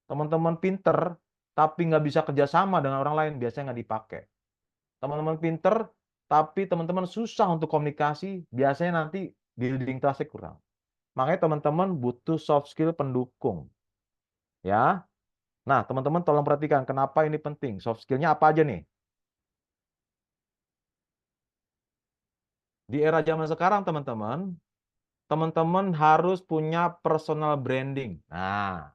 Teman-teman pinter, tapi nggak bisa kerjasama dengan orang lain, biasanya nggak dipakai. Teman-teman pinter, tapi teman-teman susah untuk komunikasi, biasanya nanti building trust-nya kurang. Makanya teman-teman butuh soft skill pendukung. Ya. Nah, teman-teman tolong perhatikan kenapa ini penting. Soft skill-nya apa aja nih? Di era zaman sekarang, teman-teman harus punya personal branding. Nah,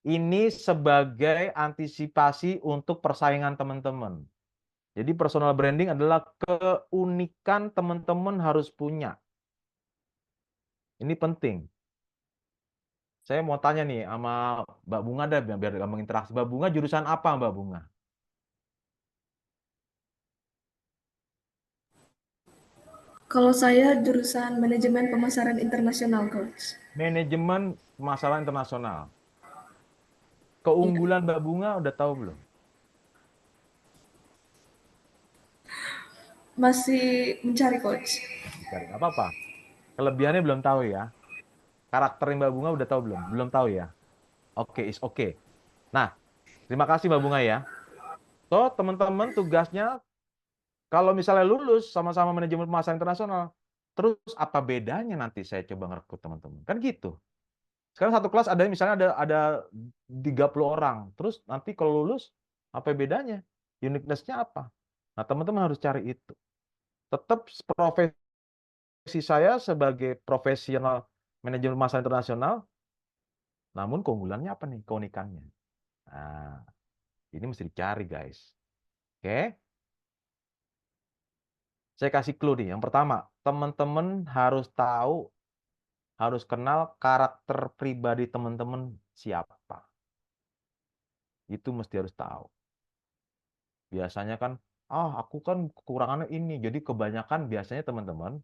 ini sebagai antisipasi untuk persaingan teman-teman. Jadi personal branding adalah keunikan teman-teman harus punya. Ini penting. Saya mau tanya nih sama Mbak Bunga deh, biar gampang interaksi. Mbak Bunga jurusan apa Mbak Bunga? Kalau saya jurusan manajemen pemasaran internasional, Coach. Manajemen pemasaran internasional. Iya. Keunggulan Mbak Bunga udah tahu belum? Masih mencari, Coach. Cari apa-apa. Kelebihannya belum tahu ya. Karakter Mbak Bunga udah tahu belum? Belum tahu ya. Oke, is oke. Nah, terima kasih Mbak Bunga ya. So, teman-teman tugasnya kalau misalnya lulus sama-sama manajemen pemasaran internasional, terus apa bedanya nanti saya coba ngerekrut teman-teman? Kan gitu. Sekarang satu kelas ada misalnya ada 30 orang. Terus nanti kalau lulus apa bedanya? Uniqueness-nya apa? Nah, teman-teman harus cari itu. Tetap profesi saya sebagai profesional manajemen pemasaran internasional, namun keunggulannya apa nih? Keunikannya. Nah, ini mesti dicari, guys. Oke? Saya kasih clue nih. Yang pertama, teman-teman harus tahu, harus kenal karakter pribadi teman-teman siapa. Itu mesti harus tahu. Biasanya kan, aku kan kekurangannya ini. Jadi kebanyakan biasanya teman-teman,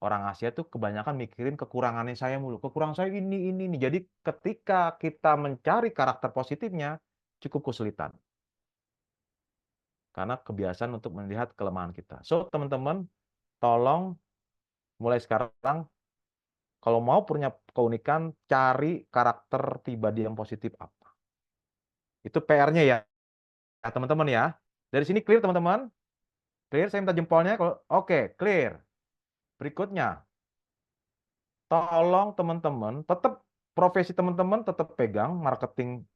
orang Asia tuh kebanyakan mikirin kekurangannya saya mulu. Kekurangan saya ini. Jadi ketika kita mencari karakter positifnya, cukup kesulitan. Karena kebiasaan untuk melihat kelemahan kita. So, teman-teman, tolong mulai sekarang, kalau mau punya keunikan, cari karakter pribadi yang positif apa. Itu PR-nya ya, teman-teman ya. Dari sini clear, teman-teman? Clear, saya minta jempolnya. Oke, clear. Berikutnya, tolong teman-teman tetap profesi teman-teman tetap pegang marketing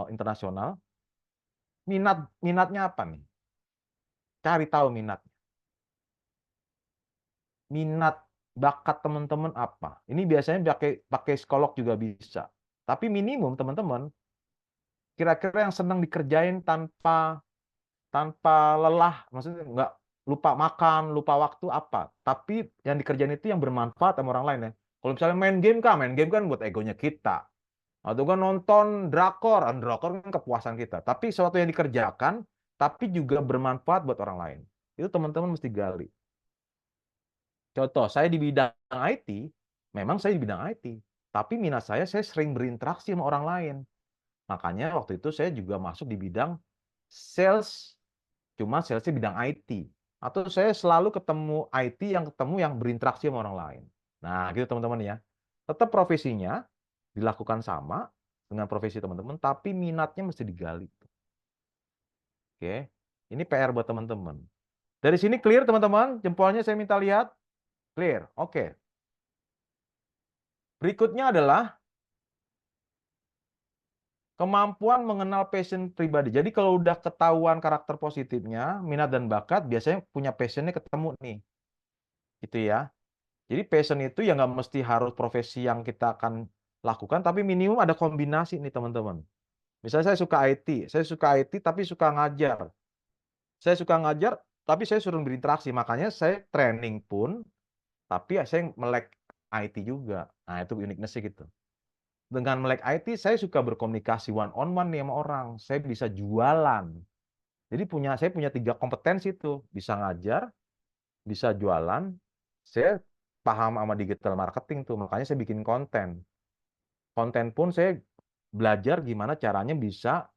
internasional. Minatnya apa nih? Cari tahu minatnya. Minat bakat teman-teman apa? Ini biasanya pakai psikolog juga bisa. Tapi minimum teman-teman kira-kira yang senang dikerjain tanpa lelah, maksudnya nggak lupa makan, lupa waktu apa. Tapi yang dikerjain itu yang bermanfaat sama orang lain ya. Kalau misalnya main game kan buat egonya kita. Atau kan nonton drakor kan kepuasan kita. Tapi sesuatu yang dikerjakan, tapi juga bermanfaat buat orang lain. Itu teman-teman mesti gali. Contoh, saya di bidang IT, memang saya di bidang IT. Tapi minat saya sering berinteraksi sama orang lain. Makanya waktu itu saya juga masuk di bidang sales, cuma salesnya bidang IT. Atau saya selalu ketemu IT yang berinteraksi sama orang lain. Nah, gitu teman-teman ya. Tetap profesinya dilakukan sama dengan profesi teman-teman, tapi minatnya mesti digali. Oke, ini PR buat teman-teman. Dari sini clear teman-teman? Jempolnya saya minta lihat. Clear, oke. Berikutnya adalah kemampuan mengenal passion pribadi. Jadi kalau udah ketahuan karakter positifnya, minat dan bakat, biasanya punya passionnya ketemu nih. Gitu ya. Jadi passion itu ya nggak mesti harus profesi yang kita akan lakukan, tapi minimum ada kombinasi nih teman-teman. Misalnya saya suka IT tapi suka ngajar. Saya suka ngajar, tapi saya suruh berinteraksi. Makanya saya training pun, tapi saya melek IT juga. Nah, itu uniqueness-nya gitu. Dengan melek IT, saya suka berkomunikasi one-on-one nih sama orang. Saya bisa jualan. Jadi saya punya 3 kompetensi itu. Bisa ngajar, bisa jualan, saya paham sama digital marketing tuh. Makanya saya bikin konten. Konten pun saya belajar gimana caranya bisa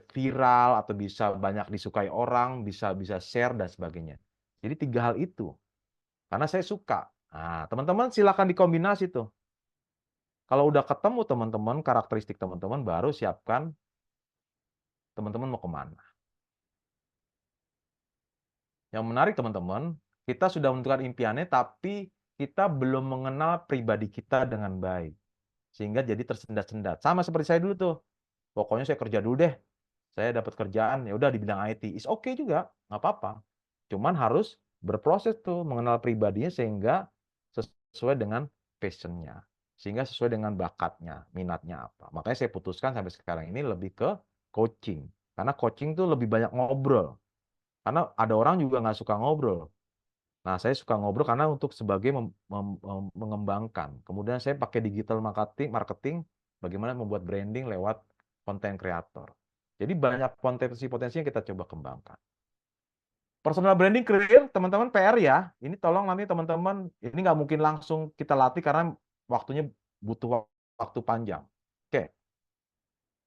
viral atau bisa banyak disukai orang, bisa share dan sebagainya. Jadi 3 hal itu. Karena saya suka. Nah, teman-teman silakan dikombinasi tuh. Kalau udah ketemu teman-teman karakteristik teman-teman, baru siapkan teman-teman mau kemana. Yang menarik teman-teman, kita sudah menentukan impiannya, tapi kita belum mengenal pribadi kita dengan baik. Sehingga jadi tersendat-sendat. Sama seperti saya dulu tuh. Pokoknya saya kerja dulu deh. Saya dapat kerjaan, ya udah di bidang IT. Is okay juga, nggak apa-apa. Cuman harus berproses tuh, mengenal pribadinya sehingga sesuai dengan passion-nya. Sehingga sesuai dengan bakatnya, minatnya apa. Makanya saya putuskan sampai sekarang ini lebih ke coaching. Karena coaching tuh lebih banyak ngobrol. Karena ada orang juga nggak suka ngobrol. Nah, saya suka ngobrol karena untuk sebagai mengembangkan. Kemudian saya pakai digital marketing, bagaimana membuat branding lewat konten kreator. Jadi banyak potensi-potensi yang kita coba kembangkan. Personal branding clear, teman-teman PR ya. Ini tolong nanti teman-teman, ini nggak mungkin langsung kita latih karena waktunya butuh waktu panjang. Oke.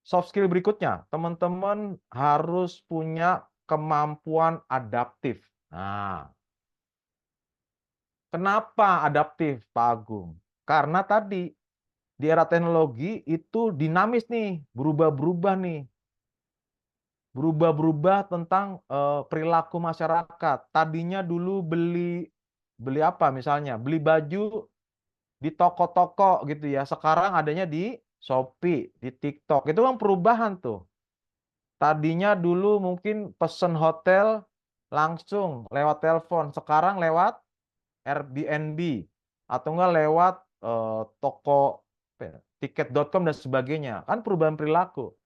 Soft skill berikutnya, teman-teman harus punya kemampuan adaptif. Nah, kenapa adaptif, Pak Agung? Karena tadi di era teknologi itu dinamis nih, berubah-berubah nih. Berubah-berubah tentang perilaku masyarakat. Tadinya dulu beli apa misalnya? Beli baju di toko-toko gitu ya. Sekarang adanya di Shopee, di TikTok. Itu kan perubahan tuh. Tadinya dulu mungkin pesen hotel langsung lewat telepon. Sekarang lewat Airbnb atau enggak lewat toko tiket.com dan sebagainya. Kan perubahan perilaku.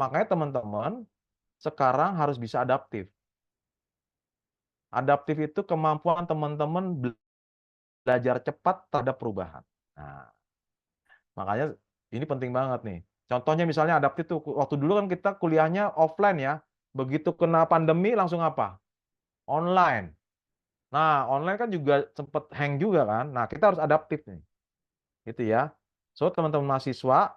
Makanya teman-teman sekarang harus bisa adaptif. Adaptif itu kemampuan teman-teman belajar cepat terhadap perubahan. Nah, makanya ini penting banget nih. Contohnya misalnya adaptif itu waktu dulu kan kita kuliahnya offline ya. Begitu kena pandemi langsung apa? Online. Nah, online kan juga sempat hang juga kan. Nah, kita harus adaptif nih. Gitu ya. So, teman-teman mahasiswa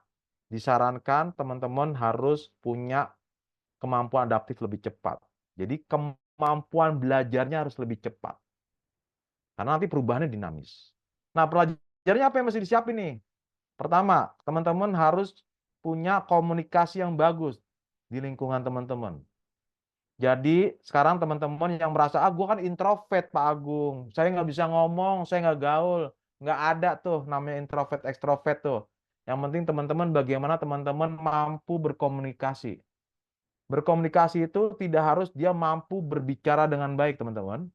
disarankan teman-teman harus punya kemampuan adaptif lebih cepat. Jadi kemampuan belajarnya harus lebih cepat. Karena nanti perubahannya dinamis. Nah, pelajarannya apa yang mesti disiapin nih? Pertama, teman-teman harus punya komunikasi yang bagus di lingkungan teman-teman. Jadi sekarang teman-teman yang merasa, gue kan introvert Pak Agung, saya nggak bisa ngomong, saya nggak gaul, nggak ada tuh namanya introvert, ekstrovert tuh. Yang penting teman-teman bagaimana teman-teman mampu berkomunikasi. Berkomunikasi itu tidak harus dia mampu berbicara dengan baik teman-teman,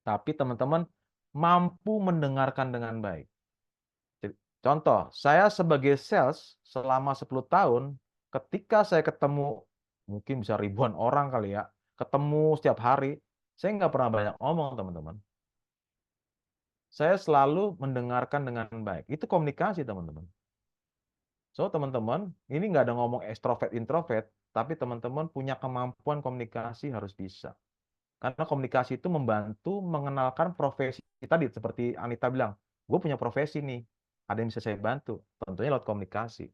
tapi teman-teman mampu mendengarkan dengan baik. Contoh, saya sebagai sales selama 10 tahun, ketika saya ketemu, mungkin bisa ribuan orang kali ya, ketemu setiap hari, saya nggak pernah banyak ngomong, teman-teman. Saya selalu mendengarkan dengan baik. Itu komunikasi, teman-teman. So, teman-teman, ini nggak ada ngomong extrovert, introvert, tapi teman-teman punya kemampuan komunikasi harus bisa. Karena komunikasi itu membantu mengenalkan profesi tadi, seperti Anita bilang, gue punya profesi nih, ada yang bisa saya bantu. Tentunya lewat komunikasi.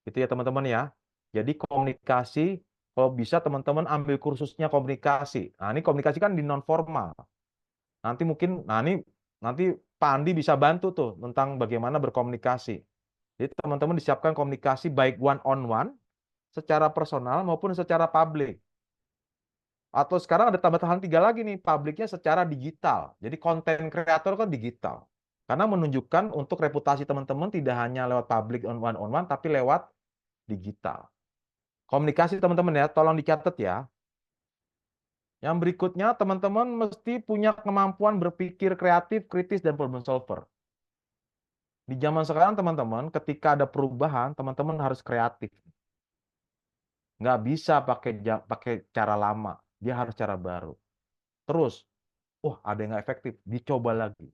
Gitu ya teman-teman ya. Jadi komunikasi, kalau bisa teman-teman ambil kursusnya komunikasi. Nah ini komunikasi kan di non formal. Nanti mungkin, nanti Pak Andi bisa bantu tuh tentang bagaimana berkomunikasi. Jadi teman-teman disiapkan komunikasi baik one on one, secara personal maupun secara publik. Atau sekarang ada tambahan 3 lagi nih, publiknya secara digital. Jadi konten kreator kan digital. Karena menunjukkan untuk reputasi teman-teman tidak hanya lewat publik on one, tapi lewat digital. Komunikasi teman-teman ya, tolong dicatat ya. Yang berikutnya, teman-teman mesti punya kemampuan berpikir kreatif, kritis, dan problem solver. Di zaman sekarang teman-teman, ketika ada perubahan, teman-teman harus kreatif. Nggak bisa pakai cara lama, dia harus cara baru. Terus, ada yang nggak efektif, dicoba lagi.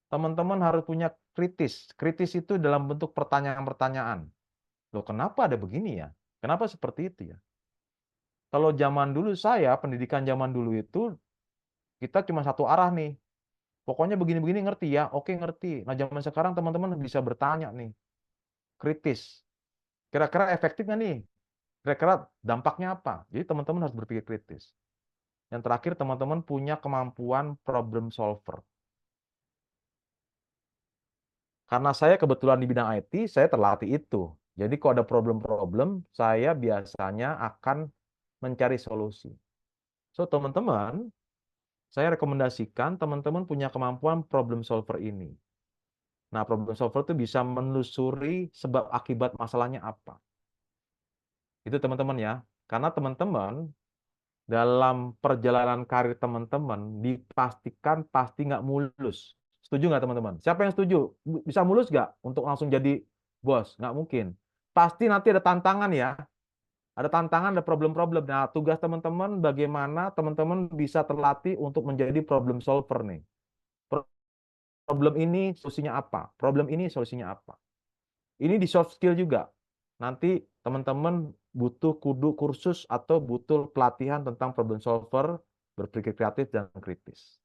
Teman-teman harus punya kritis. Kritis itu dalam bentuk pertanyaan-pertanyaan. Loh, kenapa ada begini ya? Kenapa seperti itu ya? Kalau zaman dulu pendidikan zaman dulu itu, kita cuma satu arah nih. Pokoknya begini-begini ngerti ya? Oke, ngerti. Nah, zaman sekarang teman-teman bisa bertanya nih. Kritis. Kira-kira efektif nggak nih? Kira-kira dampaknya apa? Jadi teman-teman harus berpikir kritis. Yang terakhir, teman-teman punya kemampuan problem solver. Karena saya kebetulan di bidang IT, saya terlatih itu. Jadi kalau ada problem-problem, saya biasanya akan mencari solusi. So, teman-teman, saya rekomendasikan teman-teman punya kemampuan problem solver ini. Nah, problem solver itu bisa menelusuri sebab akibat masalahnya apa. Itu teman-teman ya. Karena teman-teman dalam perjalanan karir teman-teman dipastikan pasti nggak mulus. Setuju nggak teman-teman? Siapa yang setuju? Bisa mulus nggak untuk langsung jadi bos? Nggak mungkin. Pasti nanti ada tantangan ya. Ada tantangan, ada problem-problem. Nah, tugas teman-teman bagaimana teman-teman bisa terlatih untuk menjadi problem solver nih. Problem ini solusinya apa? Problem ini solusinya apa? Ini di soft skill juga. Nanti teman-teman butuh kudu kursus atau butuh pelatihan tentang problem solver, berpikir kreatif dan kritis.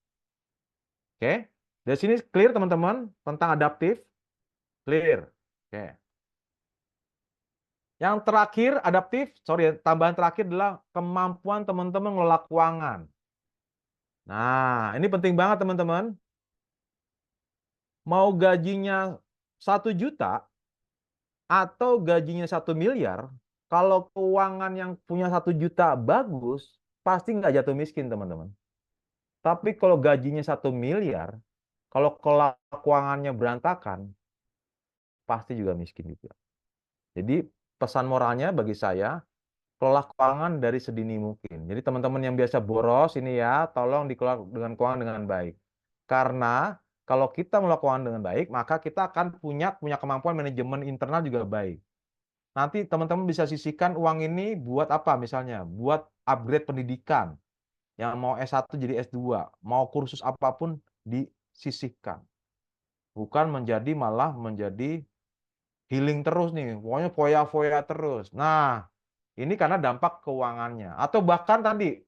Oke? Dari sini clear teman-teman tentang adaptif? Clear. Oke. Yang terakhir adaptif, tambahan terakhir adalah kemampuan teman-teman mengelola keuangan. Nah, ini penting banget teman-teman. Mau gajinya 1 juta atau gajinya 1 miliar, kalau keuangan yang punya 1 juta bagus, pasti nggak jatuh miskin, teman-teman. Tapi kalau gajinya 1 miliar, kalau keuangannya berantakan, pasti juga miskin juga. Jadi pesan moralnya bagi saya, kelola keuangan dari sedini mungkin. Jadi teman-teman yang biasa boros ini ya, tolong dikelola dengan keuangan dengan baik. Karena kalau kita mengelola keuangan dengan baik, maka kita akan punya kemampuan manajemen internal juga baik. Nanti teman-teman bisa sisihkan uang ini buat apa misalnya? Buat upgrade pendidikan. Yang mau S1 jadi S2. Mau kursus apapun disisihkan. Bukan malah menjadi healing terus nih. Pokoknya foya-foya terus. Nah, ini karena dampak keuangannya. Atau bahkan tadi,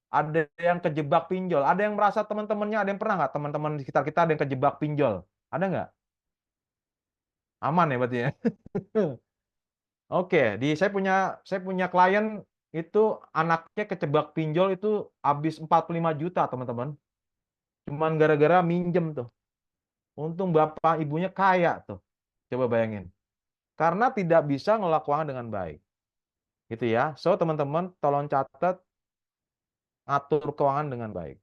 ada yang kejebak pinjol. Ada yang merasa teman-temannya, ada yang pernah nggak teman-teman di sekitar kita ada yang kejebak pinjol? Ada nggak? Aman ya berarti ya? Oke, saya punya klien itu anaknya kejebak pinjol itu habis 45 juta, teman-teman. Cuman gara-gara minjem tuh. Untung bapak ibunya kaya tuh. Coba bayangin. Karena tidak bisa ngelola keuangan dengan baik. Gitu ya. So, teman-teman tolong catat, atur keuangan dengan baik.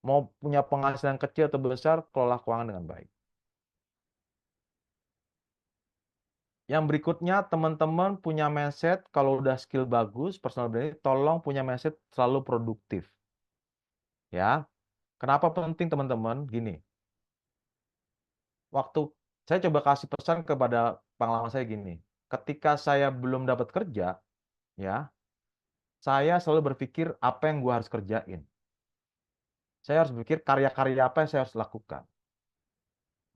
Mau punya penghasilan kecil atau besar, kelola keuangan dengan baik. Yang berikutnya, teman-teman punya mindset, kalau udah skill bagus, personal branding, tolong punya mindset selalu produktif. Ya, kenapa penting teman-teman? Gini, waktu saya coba kasih pesan kepada pengalaman saya gini, ketika saya belum dapat kerja, ya, saya selalu berpikir apa yang gue harus kerjain. Saya harus berpikir karya-karya apa yang saya harus lakukan.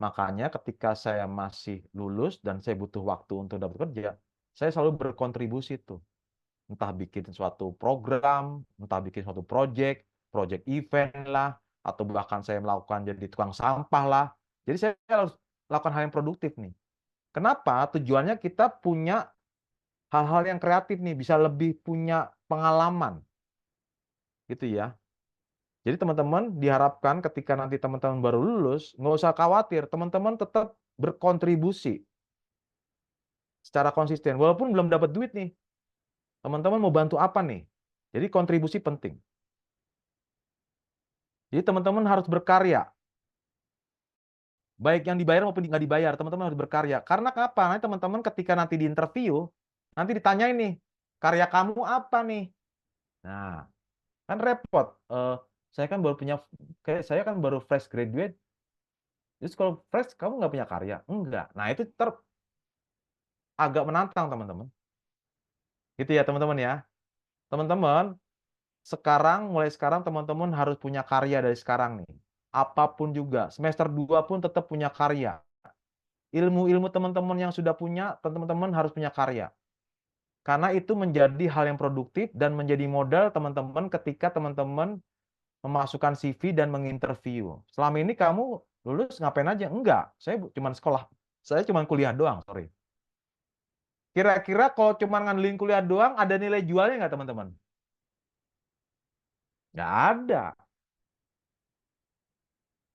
Makanya ketika saya masih lulus dan saya butuh waktu untuk dapat kerja, saya selalu berkontribusi tuh. Entah bikin suatu program, entah bikin suatu project event lah, atau bahkan saya melakukan jadi tukang sampah lah. Jadi saya harus lakukan hal yang produktif nih. Kenapa? Tujuannya kita punya hal-hal yang kreatif nih, bisa lebih punya pengalaman. Gitu ya. Jadi teman-teman diharapkan ketika nanti teman-teman baru lulus, nggak usah khawatir, teman-teman tetap berkontribusi secara konsisten. Walaupun belum dapat duit nih, teman-teman mau bantu apa nih? Jadi kontribusi penting. Jadi teman-teman harus berkarya. Baik yang dibayar maupun nggak dibayar, teman-teman harus berkarya. Karena kenapa? Nanti teman-teman ketika nanti di interview, nanti ditanyain nih, karya kamu apa nih? Nah, kan repot. Saya kan baru punya, kayak saya kan baru fresh graduate. Terus kalau fresh, kamu nggak punya karya? Enggak. Nah, itu agak menantang, teman-teman. Gitu ya, teman-teman ya. Teman-teman, mulai sekarang teman-teman harus punya karya dari sekarang nih. Apapun juga, semester 2 pun tetap punya karya. Ilmu-ilmu teman-teman yang sudah punya, teman-teman harus punya karya. Karena itu menjadi hal yang produktif dan menjadi modal teman-teman ketika teman-teman memasukkan CV dan menginterview. Selama ini kamu lulus ngapain aja? Enggak, saya cuma sekolah. Saya cuma kuliah doang, sorry. Kira-kira kalau cuma ngandelin kuliah doang, ada nilai jualnya nggak, teman-teman? Nggak ada.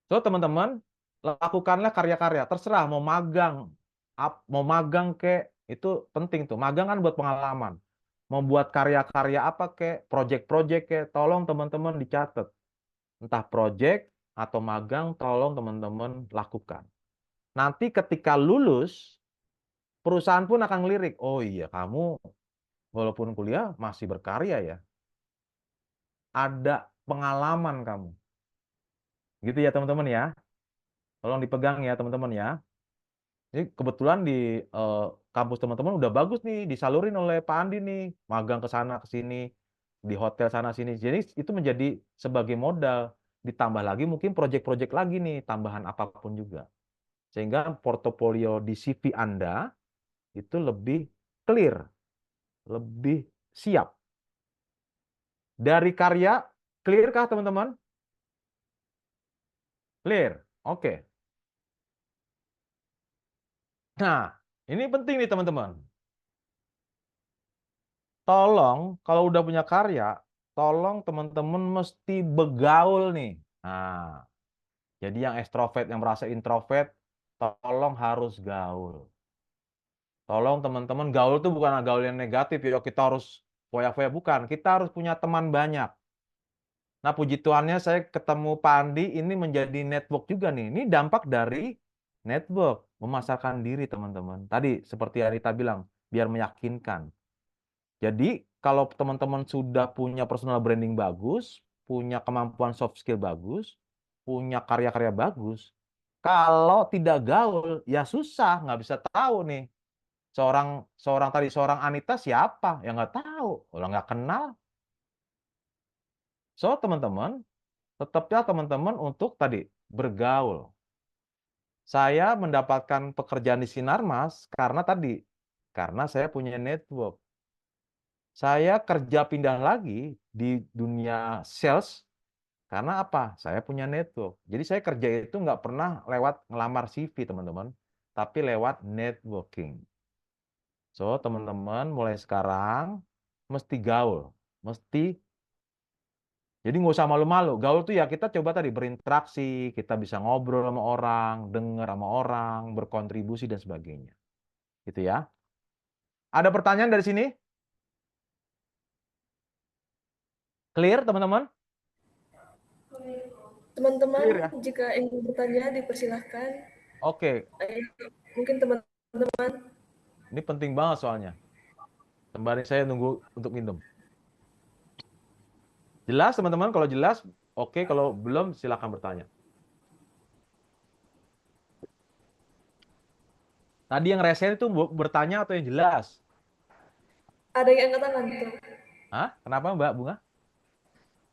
So, teman-teman, lakukanlah karya-karya. Terserah, mau magang kek, itu penting tuh. Magang kan buat pengalaman. Mau buat karya-karya apa kek, project-project kek, tolong teman-teman dicatat. Entah project atau magang, tolong teman-teman lakukan. Nanti ketika lulus, perusahaan pun akan ngelirik. Oh iya, kamu walaupun kuliah masih berkarya ya. Ada pengalaman kamu. Gitu ya teman-teman ya. Tolong dipegang ya teman-teman ya. Ini kebetulan di kampus teman-teman udah bagus nih, disalurin oleh Pak Andi nih, magang ke sana ke sini, di hotel sana sini. Jadi itu menjadi sebagai modal, ditambah lagi mungkin proyek-proyek lagi nih, tambahan apapun juga. Sehingga portofolio di CV Anda itu lebih clear, lebih siap. Dari karya, clear kah teman-teman? Clear. Oke. Nah, ini penting nih teman-teman. Tolong kalau udah punya karya, tolong teman-teman mesti begaul nih. Nah, jadi yang ekstrovert, yang merasa introvert, tolong harus gaul. Tolong teman-teman, gaul itu bukan gaul yang negatif, ya kita harus foya-foya, bukan. Kita harus punya teman banyak. Nah, puji Tuhannya saya ketemu Pak Andi, ini menjadi network juga nih. Ini dampak dari network, memasarkan diri teman-teman. Tadi seperti Anita bilang, biar meyakinkan. Jadi kalau teman-teman sudah punya personal branding bagus, punya kemampuan soft skill bagus, punya karya-karya bagus, kalau tidak gaul ya susah, nggak bisa tahu nih seorang Anita siapa, ya nggak tahu, kalau nggak kenal. So teman-teman, tetapnya teman-teman untuk tadi bergaul. Saya mendapatkan pekerjaan di Sinarmas karena saya punya network. saya kerja pindah lagi di dunia sales karena apa? Saya punya network. Jadi saya kerja itu nggak pernah lewat ngelamar CV, teman-teman, tapi lewat networking. So, teman-teman mulai sekarang mesti gaul, mesti. Jadi nggak usah malu-malu. Gaul tuh ya kita coba tadi berinteraksi, kita bisa ngobrol sama orang, dengar sama orang, berkontribusi dan sebagainya. Gitu ya. Ada pertanyaan dari sini? Clear, teman-teman? Teman-teman, Clear ya? jika ingin bertanya, dipersilahkan. Oke, Mungkin teman-teman. ini penting banget soalnya. Sembari saya nunggu untuk minum. Jelas, teman-teman? Kalau jelas, oke. Kalau belum, silakan bertanya. Tadi yang resen itu bertanya atau yang jelas? Ada yang angkat tangan tuh. Hah? Kenapa, Mbak Bunga?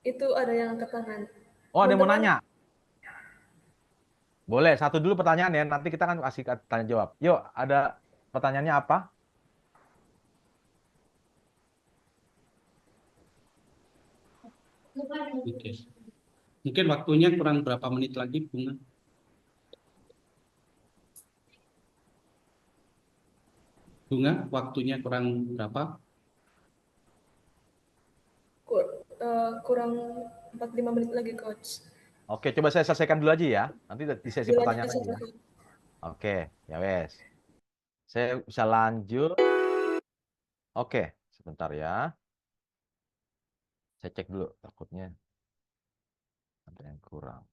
Itu ada yang angkat tangan. Oh, ada yang mau Teman-teman, nanya? Boleh, satu dulu pertanyaan ya. Nanti kita akan kasih tanya jawab. Yuk, ada pertanyaannya apa? Oke. Mungkin waktunya kurang berapa menit lagi, Bunga? Bunga, waktunya kurang berapa? kurang 45 menit lagi, Coach. Oke, coba saya selesaikan dulu aja ya. Nanti di sesi pertanyaan lagi ya. Dilanjut. Oke, ya wes. Saya bisa lanjut. Oke, sebentar ya. Saya cek dulu, takutnya ada yang kurang.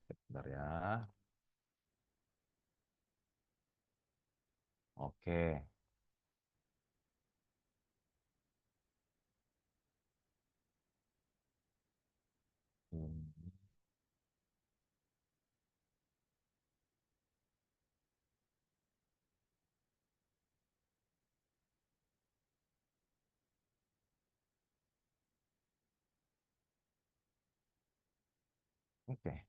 Sebentar ya. Oke. Oke.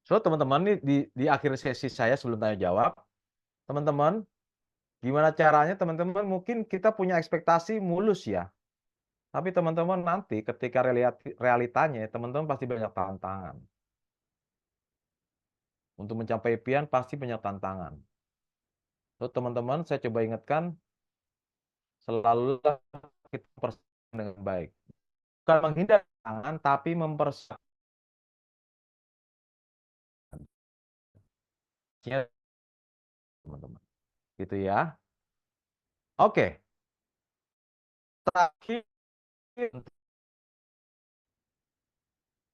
So, teman-teman, ini di akhir sesi saya sebelum tanya jawab, teman-teman, gimana caranya teman-teman mungkin kita punya ekspektasi mulus ya. Tapi teman-teman nanti ketika realitanya, teman-teman pasti banyak tantangan. Untuk mencapai impian pasti banyak tantangan. So, teman-teman, saya coba ingatkan, selalu kita persiapkan dengan baik. Bukan menghindar tantangan, tapi mempersiapkan. Teman-teman. Gitu ya. Oke. Terakhir.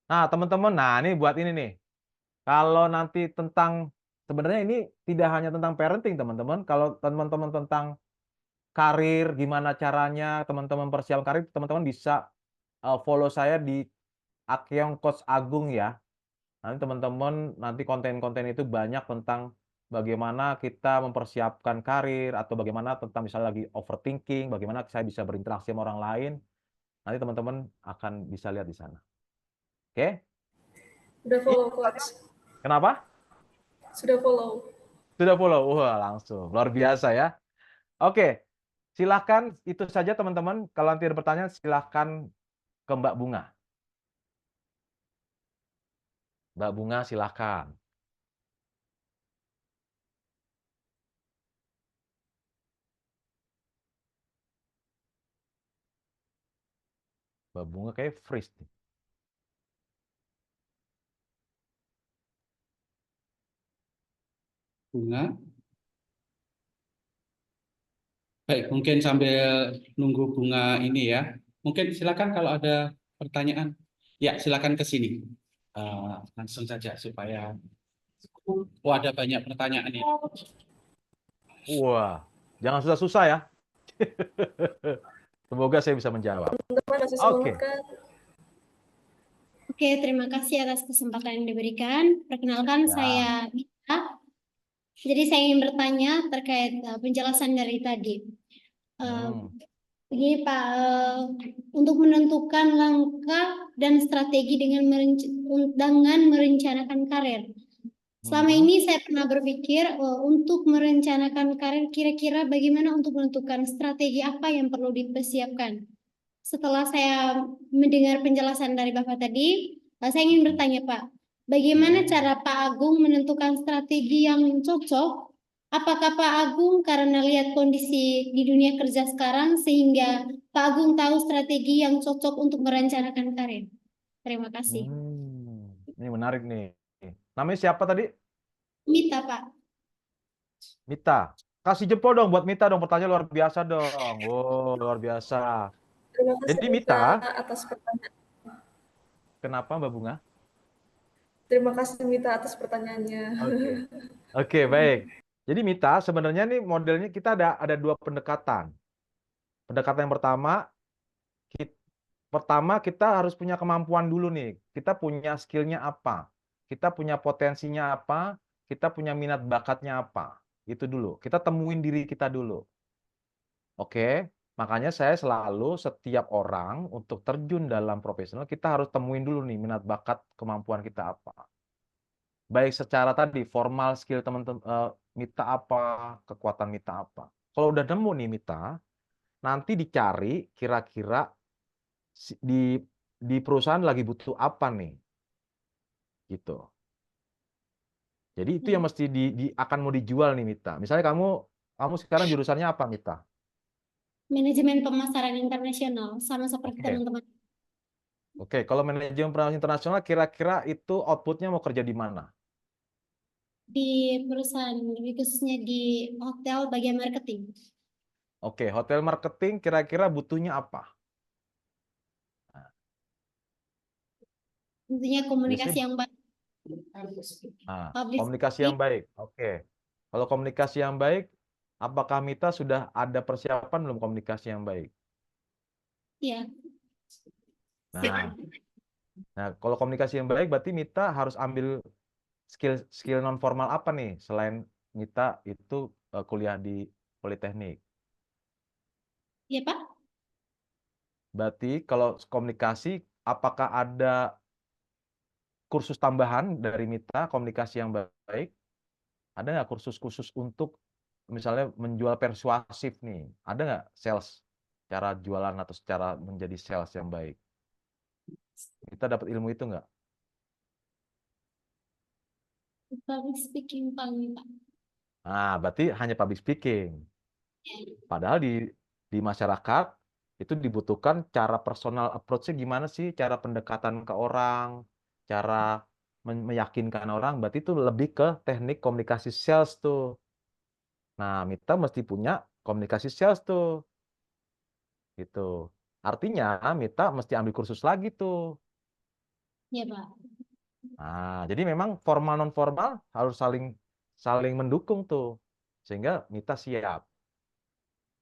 Nah, teman-teman, nah ini buat ini nih. Kalau nanti tentang, sebenarnya ini tidak hanya tentang parenting, teman-teman. Kalau teman-teman tentang karir, gimana caranya teman-teman persiapan karir, teman-teman bisa follow saya di akun Coach Agung ya. Nanti teman-teman, nanti konten-konten itu banyak tentang bagaimana kita mempersiapkan karir, atau bagaimana tentang misalnya lagi overthinking, bagaimana saya bisa berinteraksi sama orang lain. Nanti teman-teman akan bisa lihat di sana. Oke? Udah follow, Coach. Kenapa? Sudah follow. Sudah follow? Wah, langsung. Luar biasa ya. Oke, silahkan itu saja teman-teman. Kalau nanti ada pertanyaan, silahkan ke Mbak Bunga. Mbak Bunga, silahkan. Mbak Bunga kayak freeze nih. Bunga. Baik, mungkin sambil nunggu Bunga ini ya. Mungkin silakan kalau ada pertanyaan. Ya, silakan ke sini. Langsung saja supaya ada banyak pertanyaan ini. Wah, jangan susah-susah ya. Semoga saya bisa menjawab. Teman-teman masih semangat kan? Oke, terima kasih atas kesempatan yang diberikan. Perkenalkan, saya Mita. Jadi saya ingin bertanya terkait penjelasan dari tadi. Begini Pak, untuk menentukan langkah dan strategi dengan merencanakan karir. Selama ini saya pernah berpikir untuk merencanakan karir, kira-kira bagaimana untuk menentukan strategi apa yang perlu dipersiapkan. Setelah saya mendengar penjelasan dari Bapak tadi, saya ingin bertanya Pak, bagaimana cara Pak Agung menentukan strategi yang cocok? Apakah Pak Agung karena lihat kondisi di dunia kerja sekarang sehingga Pak Agung tahu strategi yang cocok untuk merencanakan karir? Terima kasih. Ini menarik nih. Namanya siapa tadi? Mita, Pak. Mita. Kasih jempol dong buat Mita dong. Pertanyaan luar biasa dong. Wow, luar biasa. Terima kasih Jadi Mita Mita, atas pertanyaan. kenapa Mbak Bunga? Terima kasih Mita atas pertanyaannya. Oke, baik. Jadi Mita, sebenarnya nih modelnya kita ada dua pendekatan. Pendekatan yang pertama kita harus punya kemampuan dulu nih. Kita punya skillnya apa? Kita punya potensinya apa? Kita punya minat bakatnya apa? Itu dulu. Kita temuin diri kita dulu. Oke, makanya saya selalu setiap orang untuk terjun dalam profesional kita harus temuin dulu nih minat bakat kemampuan kita apa. Baik secara tadi formal skill teman-teman Mita apa, kekuatan Mita apa. Kalau udah nemu nih Mita, nanti dicari kira-kira di perusahaan lagi butuh apa nih, gitu. Jadi itu yang mesti akan mau dijual nih Mita. Misalnya kamu sekarang jurusannya apa Mita? Manajemen pemasaran internasional, sama seperti teman-teman. Oke, kalau manajemen pemasaran internasional kira-kira itu outputnya mau kerja di mana? Di perusahaan, lebih khususnya di hotel bagian marketing. Oke, hotel marketing kira-kira butuhnya apa? Tentunya komunikasi yang baik. Komunikasi yang baik. Oke. Kalau komunikasi yang baik, apakah Mita sudah ada persiapan belum komunikasi yang baik? Iya. Nah, kalau komunikasi yang baik berarti Mita harus ambil skill non formal apa nih selain Mita itu kuliah di Politeknik? Iya, Pak. Berarti kalau komunikasi apakah ada kursus tambahan dari Mita komunikasi yang baik? Ada nggak kursus-kursus untuk misalnya menjual persuasif nih? Ada nggak sales, cara jualan atau cara menjadi sales yang baik? Kita dapat ilmu itu nggak? Public speaking paling, Pak. Nah, berarti hanya public speaking. Padahal di masyarakat itu dibutuhkan cara personal approach-nya gimana sih? Cara pendekatan ke orang, cara meyakinkan orang, berarti itu lebih ke teknik komunikasi sales tuh. Nah, Mita mesti punya komunikasi sales tuh. Gitu. Artinya Mita mesti ambil kursus lagi tuh. Iya, Pak. Nah, jadi memang formal non formal harus saling mendukung tuh. Sehingga Mita siap.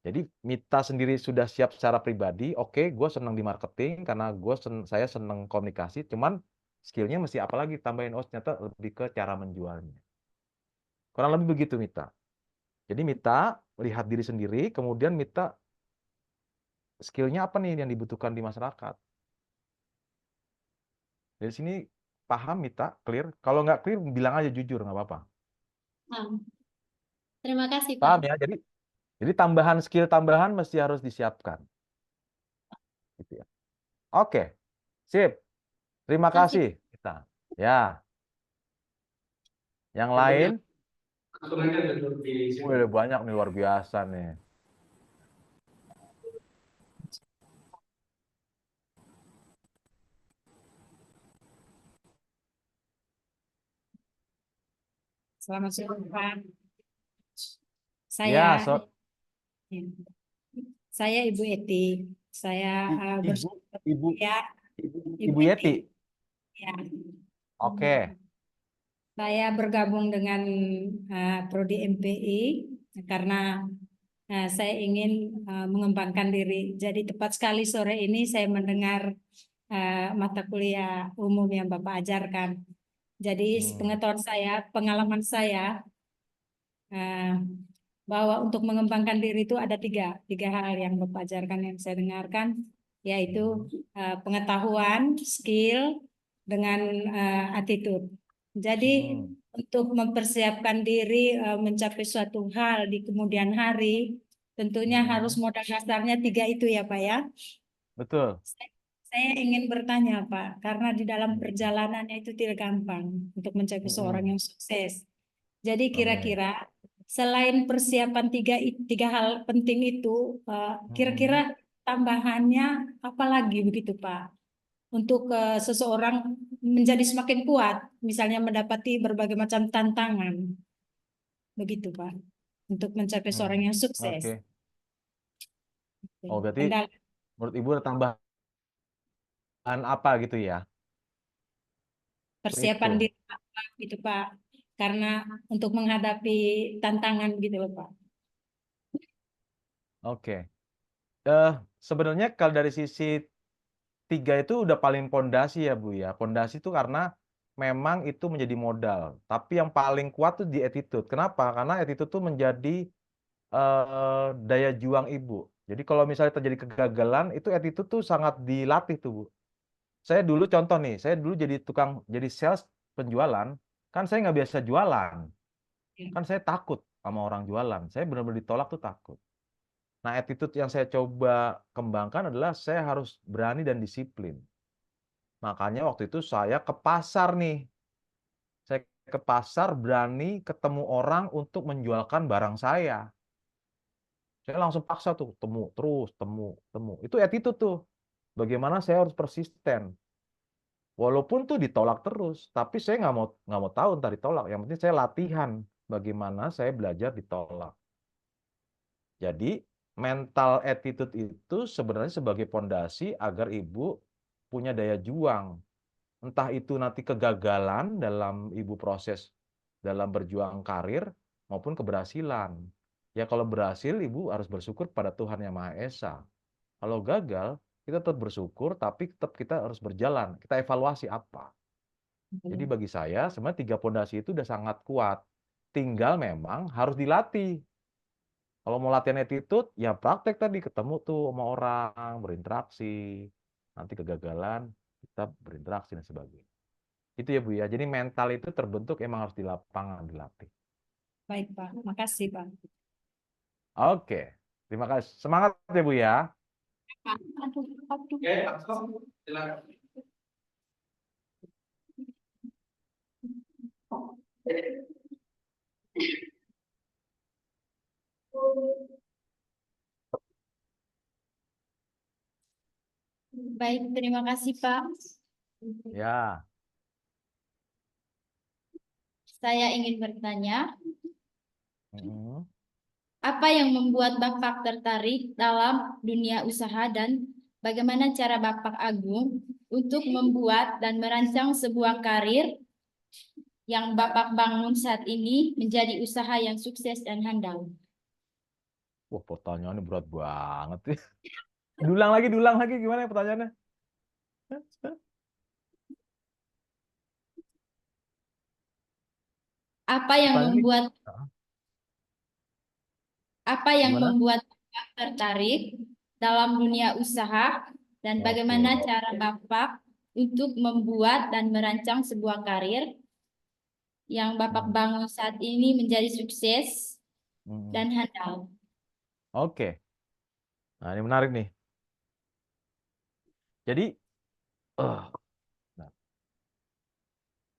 Jadi Mita sendiri sudah siap secara pribadi, oke, gue senang di marketing karena saya senang komunikasi, cuman skillnya mesti apa lagi tambahin, ternyata lebih ke cara menjualnya. Kurang lebih begitu Mita. Jadi Mita lihat diri sendiri, kemudian Mita skillnya apa nih yang dibutuhkan di masyarakat. Dari sini paham Mita, clear? Kalau nggak clear bilang aja jujur, nggak apa-apa. Terima kasih Pak. Paham ya? Jadi tambahan skill tambahan mesti harus disiapkan. Gitu ya. Oke, sip. Terima kasih kita. Ya. Yang lain? Wih, banyak nih luar biasa nih. Selamat sore Pak. Saya Ibu Eti. Saya Ibu Yeti. Ya. Oke. Saya bergabung dengan Prodi MPI karena saya ingin mengembangkan diri. Jadi tepat sekali sore ini saya mendengar mata kuliah umum yang Bapak ajarkan. Jadi pengetahuan saya, pengalaman saya bahwa untuk mengembangkan diri itu ada tiga hal yang Bapak ajarkan yang saya dengarkan, yaitu pengetahuan, skill, dengan attitude. Jadi untuk mempersiapkan diri mencapai suatu hal di kemudian hari, tentunya harus modal dasarnya 3 itu ya Pak ya. Betul. Saya ingin bertanya Pak, karena di dalam perjalanannya itu tidak gampang untuk mencapai seorang yang sukses. Jadi kira-kira selain persiapan tiga hal penting itu, kira-kira tambahannya apa lagi begitu Pak? Untuk seseorang menjadi semakin kuat, misalnya mendapati berbagai macam tantangan, begitu Pak, untuk mencapai seorang yang sukses. Oke. Oh, berarti Kendala menurut Ibu ada tambahan apa gitu ya? persiapan Itu. diri apa gitu Pak, karena untuk menghadapi tantangan gitu loh Pak. Oke. Sebenarnya kalau dari sisi 3 itu udah paling pondasi ya Bu ya. Pondasi itu karena memang itu menjadi modal. Tapi yang paling kuat tuh di attitude. Kenapa? Karena attitude tuh menjadi daya juang Ibu. Jadi kalau misalnya terjadi kegagalan, itu attitude tuh sangat dilatih tuh Bu. Saya dulu contoh nih, saya dulu jadi sales penjualan, kan saya nggak biasa jualan. Kan saya takut sama orang jualan. Saya benar-benar ditolak tuh takut. Nah, attitude yang saya coba kembangkan adalah saya harus berani dan disiplin. Makanya waktu itu saya ke pasar nih. Saya ke pasar berani ketemu orang untuk menjualkan barang saya. Saya langsung paksa tuh, temu, terus, temu. Itu attitude tuh. Bagaimana saya harus persisten. Walaupun tuh ditolak terus, tapi saya nggak mau tahu ntar ditolak. Yang penting saya latihan bagaimana saya belajar ditolak. Jadi mental attitude itu sebenarnya sebagai pondasi agar Ibu punya daya juang. Entah itu nanti kegagalan dalam Ibu proses dalam berjuang karir maupun keberhasilan. Ya kalau berhasil Ibu harus bersyukur pada Tuhan Yang Maha Esa. Kalau gagal, kita tetap bersyukur tapi tetap kita harus berjalan. Kita evaluasi apa. Jadi bagi saya sebenarnya 3 pondasi itu udah sangat kuat. Tinggal memang harus dilatih. Kalau mau latihan attitude, ya praktek tadi, ketemu tuh sama orang, berinteraksi. Nanti kegagalan, kita berinteraksi dan sebagainya. Itu ya Bu ya. Jadi mental itu terbentuk emang harus di lapangan dilatih. Baik Pak, makasih Pak. Oke, terima kasih. Semangat ya Bu ya. Aduh. Oke, silakan. Baik, terima kasih Pak. Ya. Saya ingin bertanya, apa yang membuat Bapak tertarik dalam dunia usaha dan bagaimana cara Bapak Agung untuk membuat dan merancang sebuah karir yang Bapak bangun saat ini menjadi usaha yang sukses dan handal? Wah, pertanyaannya berat banget. Diulang lagi gimana ya pertanyaannya? Apa yang membuat Bapak tertarik dalam dunia usaha dan bagaimana cara Bapak untuk membuat dan merancang sebuah karir yang Bapak bangun saat ini menjadi sukses dan handal? Oke. Nah, ini menarik nih. Jadi,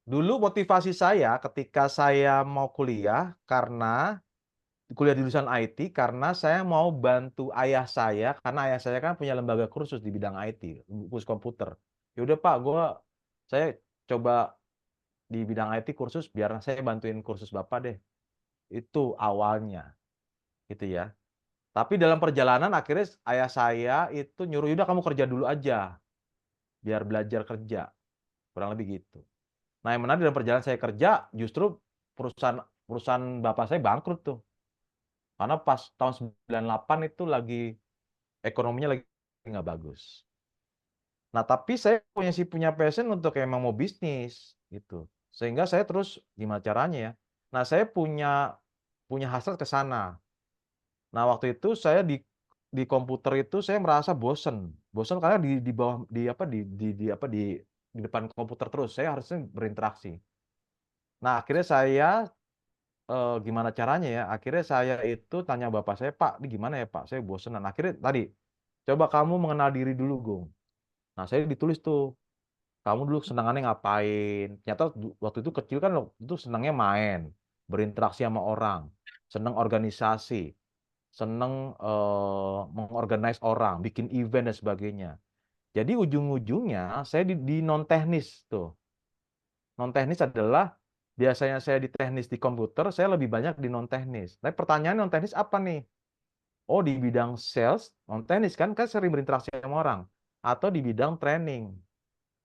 dulu motivasi saya ketika saya mau kuliah kuliah di jurusan IT karena saya mau bantu ayah saya karena ayah saya kan punya lembaga kursus di bidang IT, kursus komputer. Ya udah Pak, saya coba di bidang IT kursus biar saya bantuin kursus Bapak deh. Itu awalnya. Gitu ya. Tapi dalam perjalanan akhirnya ayah saya itu nyuruh, "Udah kamu kerja dulu aja. Biar belajar kerja." Kurang lebih gitu. Nah, yang menarik dalam perjalanan saya kerja, justru perusahaan bapak saya bangkrut tuh. Karena pas tahun 98 itu ekonominya lagi nggak bagus. Nah, tapi saya punya passion untuk emang mau bisnis gitu. Sehingga saya terus gimana caranya ya. Nah, saya punya hasrat ke sana. Nah, waktu itu saya di komputer itu saya merasa bosen. Bosen karena di bawah di depan komputer terus. Saya harusnya berinteraksi. Nah, akhirnya saya gimana caranya ya? Akhirnya saya itu tanya bapak saya, Pak, ini gimana ya Pak? Saya bosenan. Akhirnya tadi, coba kamu mengenal diri dulu, Gung. Nah, saya ditulis tuh, kamu dulu senangannya ngapain? Ternyata waktu itu kecil kan itu senangnya main, berinteraksi sama orang, senang organisasi, senang mengorganize orang, bikin event dan sebagainya. Jadi ujung-ujungnya saya di non teknis tuh. Non teknis adalah biasanya saya di teknis di komputer, saya lebih banyak di non teknis. Tapi pertanyaan non teknis apa nih? Oh, di bidang sales, non teknis kan sering berinteraksi sama orang, atau di bidang training.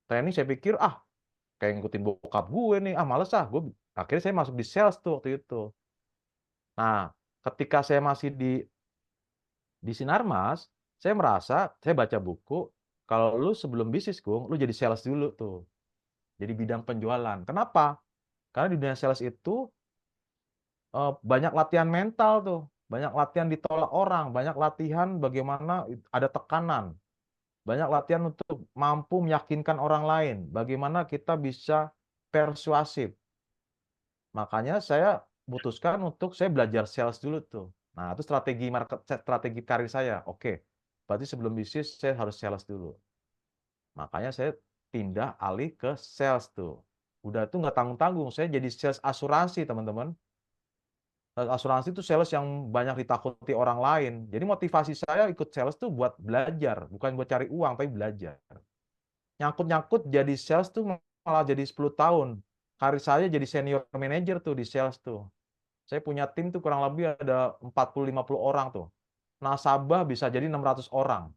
Training saya pikir kayak ngikutin bokap gue nih, males gue. Akhirnya saya masuk di sales tuh waktu itu. Nah, ketika saya masih di Sinarmas, saya merasa saya baca buku, kalau lu sebelum bisnis, Gung, lu jadi sales dulu tuh. Jadi bidang penjualan. Kenapa? Karena di dunia sales itu banyak latihan mental tuh, banyak latihan ditolak orang, banyak latihan bagaimana ada tekanan, banyak latihan untuk mampu meyakinkan orang lain, bagaimana kita bisa persuasif. Makanya saya putuskan untuk saya belajar sales dulu tuh. Nah, itu strategi karir saya. Oke, berarti sebelum bisnis saya harus sales dulu. Makanya saya pindah alih ke sales tuh. Udah tuh nggak tanggung-tanggung, saya jadi sales asuransi, teman-teman. Asuransi itu sales yang banyak ditakuti orang lain. Jadi motivasi saya ikut sales tuh buat belajar, bukan buat cari uang, tapi belajar. Nyangkut-nyangkut jadi sales tuh malah jadi 10 tahun. Karir saya jadi senior manager tuh di sales tuh. Saya punya tim tuh kurang lebih ada 40-50 orang tuh. Nasabah bisa jadi 600 orang.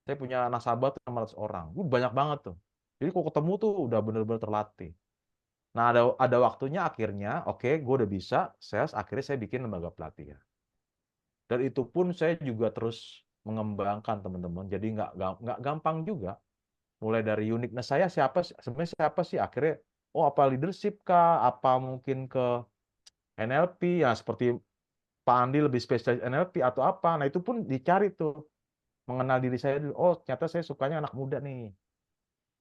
Saya punya nasabah tuh 600 orang. Banyak banget tuh. Jadi kalau ketemu tuh udah bener-bener terlatih. Nah, ada waktunya akhirnya, oke, gue udah bisa sales, akhirnya saya bikin lembaga pelatihan. Dan itu pun saya juga terus mengembangkan, teman-teman. Jadi nggak gampang juga. Mulai dari uniqueness saya sebenarnya siapa sih? Akhirnya, apa leadership kah? Apa mungkin ke NLP? Ya seperti Pak Andi lebih spesialis NLP atau apa? Nah, itu pun dicari tuh. Mengenal diri saya dulu. Oh, ternyata saya sukanya anak muda nih.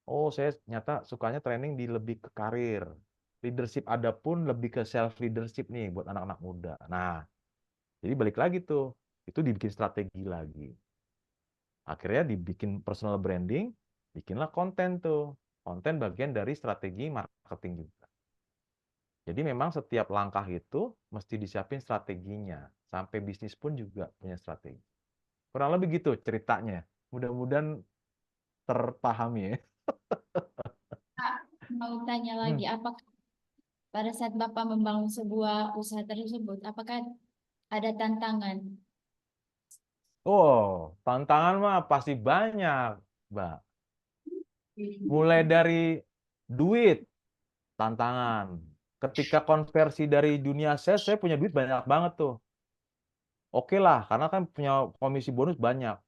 Oh, saya ternyata sukanya training di lebih ke karir. Leadership ada pun lebih ke self leadership nih buat anak-anak muda. Nah, jadi balik lagi tuh. Itu dibikin strategi lagi. Akhirnya dibikin personal branding, bikinlah konten tuh. Konten bagian dari strategi marketing juga. Jadi memang setiap langkah itu mesti disiapin strateginya. Sampai bisnis pun juga punya strategi. Kurang lebih gitu ceritanya. Mudah-mudahan terpahami ya. Mau tanya lagi, apakah pada saat Bapak membangun sebuah usaha tersebut, apakah ada tantangan? Oh, tantangan mah pasti banyak, Mbak. Mulai dari duit, tantangan. Ketika konversi dari dunia sales, saya punya duit banyak banget tuh. Oke lah, karena kan punya komisi bonus banyak.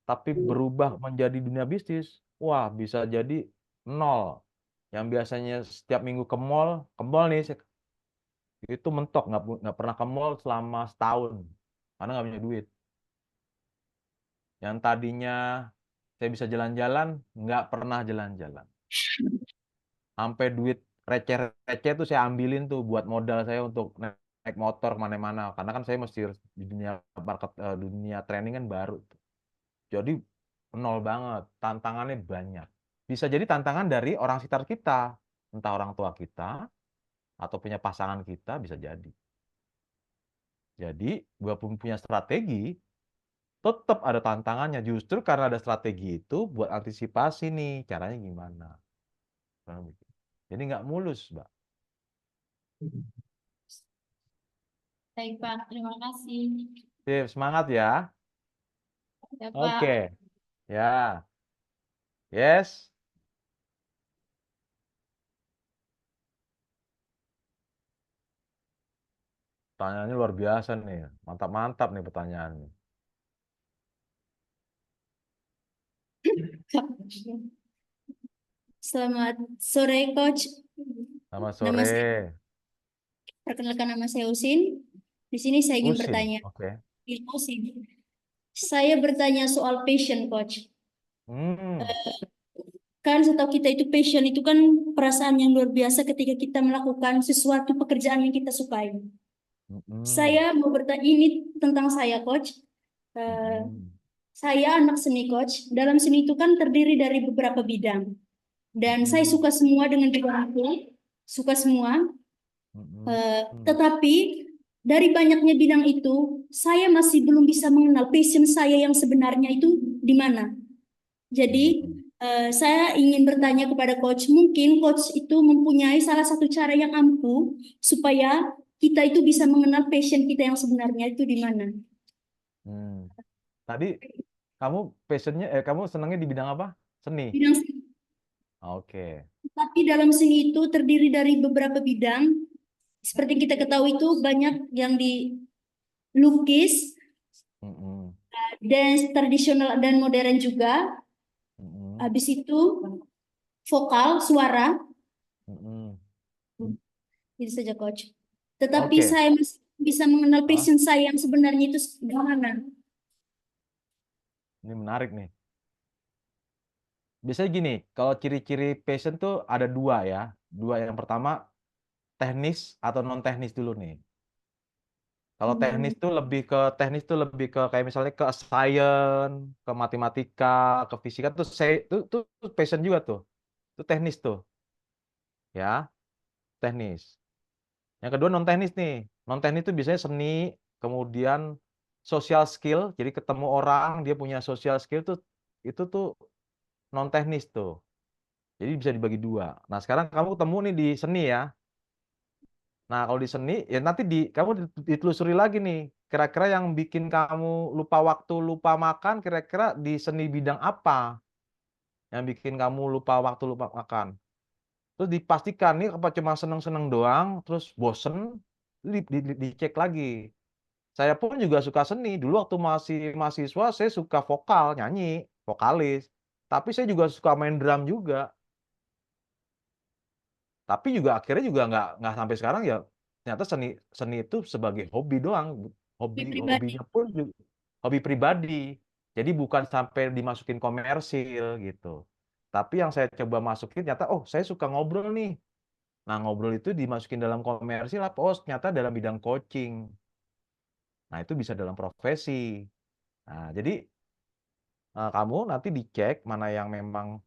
Tapi berubah menjadi dunia bisnis, wah bisa jadi 0. Yang biasanya setiap minggu ke mall nih, itu mentok, nggak pernah ke mall selama setahun. Karena nggak punya duit. Yang tadinya saya bisa jalan-jalan, nggak pernah jalan-jalan. Sampai duit receh-receh tuh saya ambilin tuh buat modal saya untuk naik motor kemana-mana. Karena kan saya mesti di dunia training kan baru. Jadi 0 banget, tantangannya banyak. Bisa jadi tantangan dari orang sekitar kita, entah orang tua kita, atau punya pasangan kita, bisa jadi. Jadi, gue pun punya strategi, tetap ada tantangannya. Justru karena ada strategi itu, buat antisipasi nih, caranya gimana. Jadi nggak mulus, Mbak. Baik, Pak. Terima kasih. Sip, semangat ya. Ya, Pak. Oke. Ya. Yes. Pertanyaannya luar biasa nih. Mantap-mantap nih pertanyaannya. Selamat sore, Coach. Selamat Nama saya, sore. perkenalkan nama saya Usin. Di sini saya ingin Usin. bertanya. Oke. Usin. Saya bertanya soal passion, Coach. Kan setahu kita itu passion itu kan perasaan yang luar biasa ketika kita melakukan sesuatu pekerjaan yang kita sukai. Saya mau bertanya ini tentang saya, Coach. Saya anak seni, Coach. Dalam seni itu kan terdiri dari beberapa bidang. Dan saya suka semua dengan bidang itu. Suka semua. Tetapi dari banyaknya bidang itu, saya masih belum bisa mengenal passion saya yang sebenarnya itu di mana. Jadi, saya ingin bertanya kepada Coach, mungkin Coach itu mempunyai salah satu cara yang ampuh supaya kita itu bisa mengenal passion kita yang sebenarnya itu di mana. Tadi kamu passionnya, kamu senangnya di bidang apa? Seni. Bidang seni. Oke. Tapi dalam seni itu terdiri dari beberapa bidang. Seperti kita ketahui itu banyak yang dilukis, dance tradisional dan modern juga. Habis itu vokal, suara. Itu saja, Coach. Tetapi saya masih bisa mengenal passion saya yang sebenarnya itu gimana. Ini menarik nih. Biasanya gini, kalau ciri-ciri passion tuh ada dua ya. Dua, yang pertama teknis atau non teknis dulu nih. Kalau teknis tuh lebih ke kayak misalnya ke science, ke matematika, ke fisika tuh tuh passion juga tuh. Itu teknis tuh. Ya, teknis. Yang kedua non teknis nih. Non teknis itu biasanya seni, kemudian social skill, jadi ketemu orang dia punya social skill tuh, itu tuh non teknis tuh. Jadi bisa dibagi dua. Nah, sekarang kamu ketemu nih di seni ya. Nah, kalau di seni ya nanti kamu ditelusuri lagi nih. Kira-kira yang bikin kamu lupa waktu, lupa makan, kira-kira di seni bidang apa yang bikin kamu lupa waktu, lupa makan. Terus dipastikan nih apa cuma seneng-seneng doang, terus bosen, dicek lagi. Saya pun juga suka seni. Dulu waktu masih mahasiswa saya suka vokal, nyanyi, vokalis. Tapi saya juga suka main drum juga. Tapi juga akhirnya juga nggak sampai sekarang ya, ternyata seni itu sebagai hobi doang. Hobinya pun hobi pribadi. Jadi bukan sampai dimasukin komersil gitu. Tapi yang saya coba masukin ternyata, oh saya suka ngobrol nih. Nah ngobrol itu dimasukin dalam komersil apa? Oh ternyata dalam bidang coaching. Nah itu bisa dalam profesi. Nah jadi kamu nanti dicek mana yang memang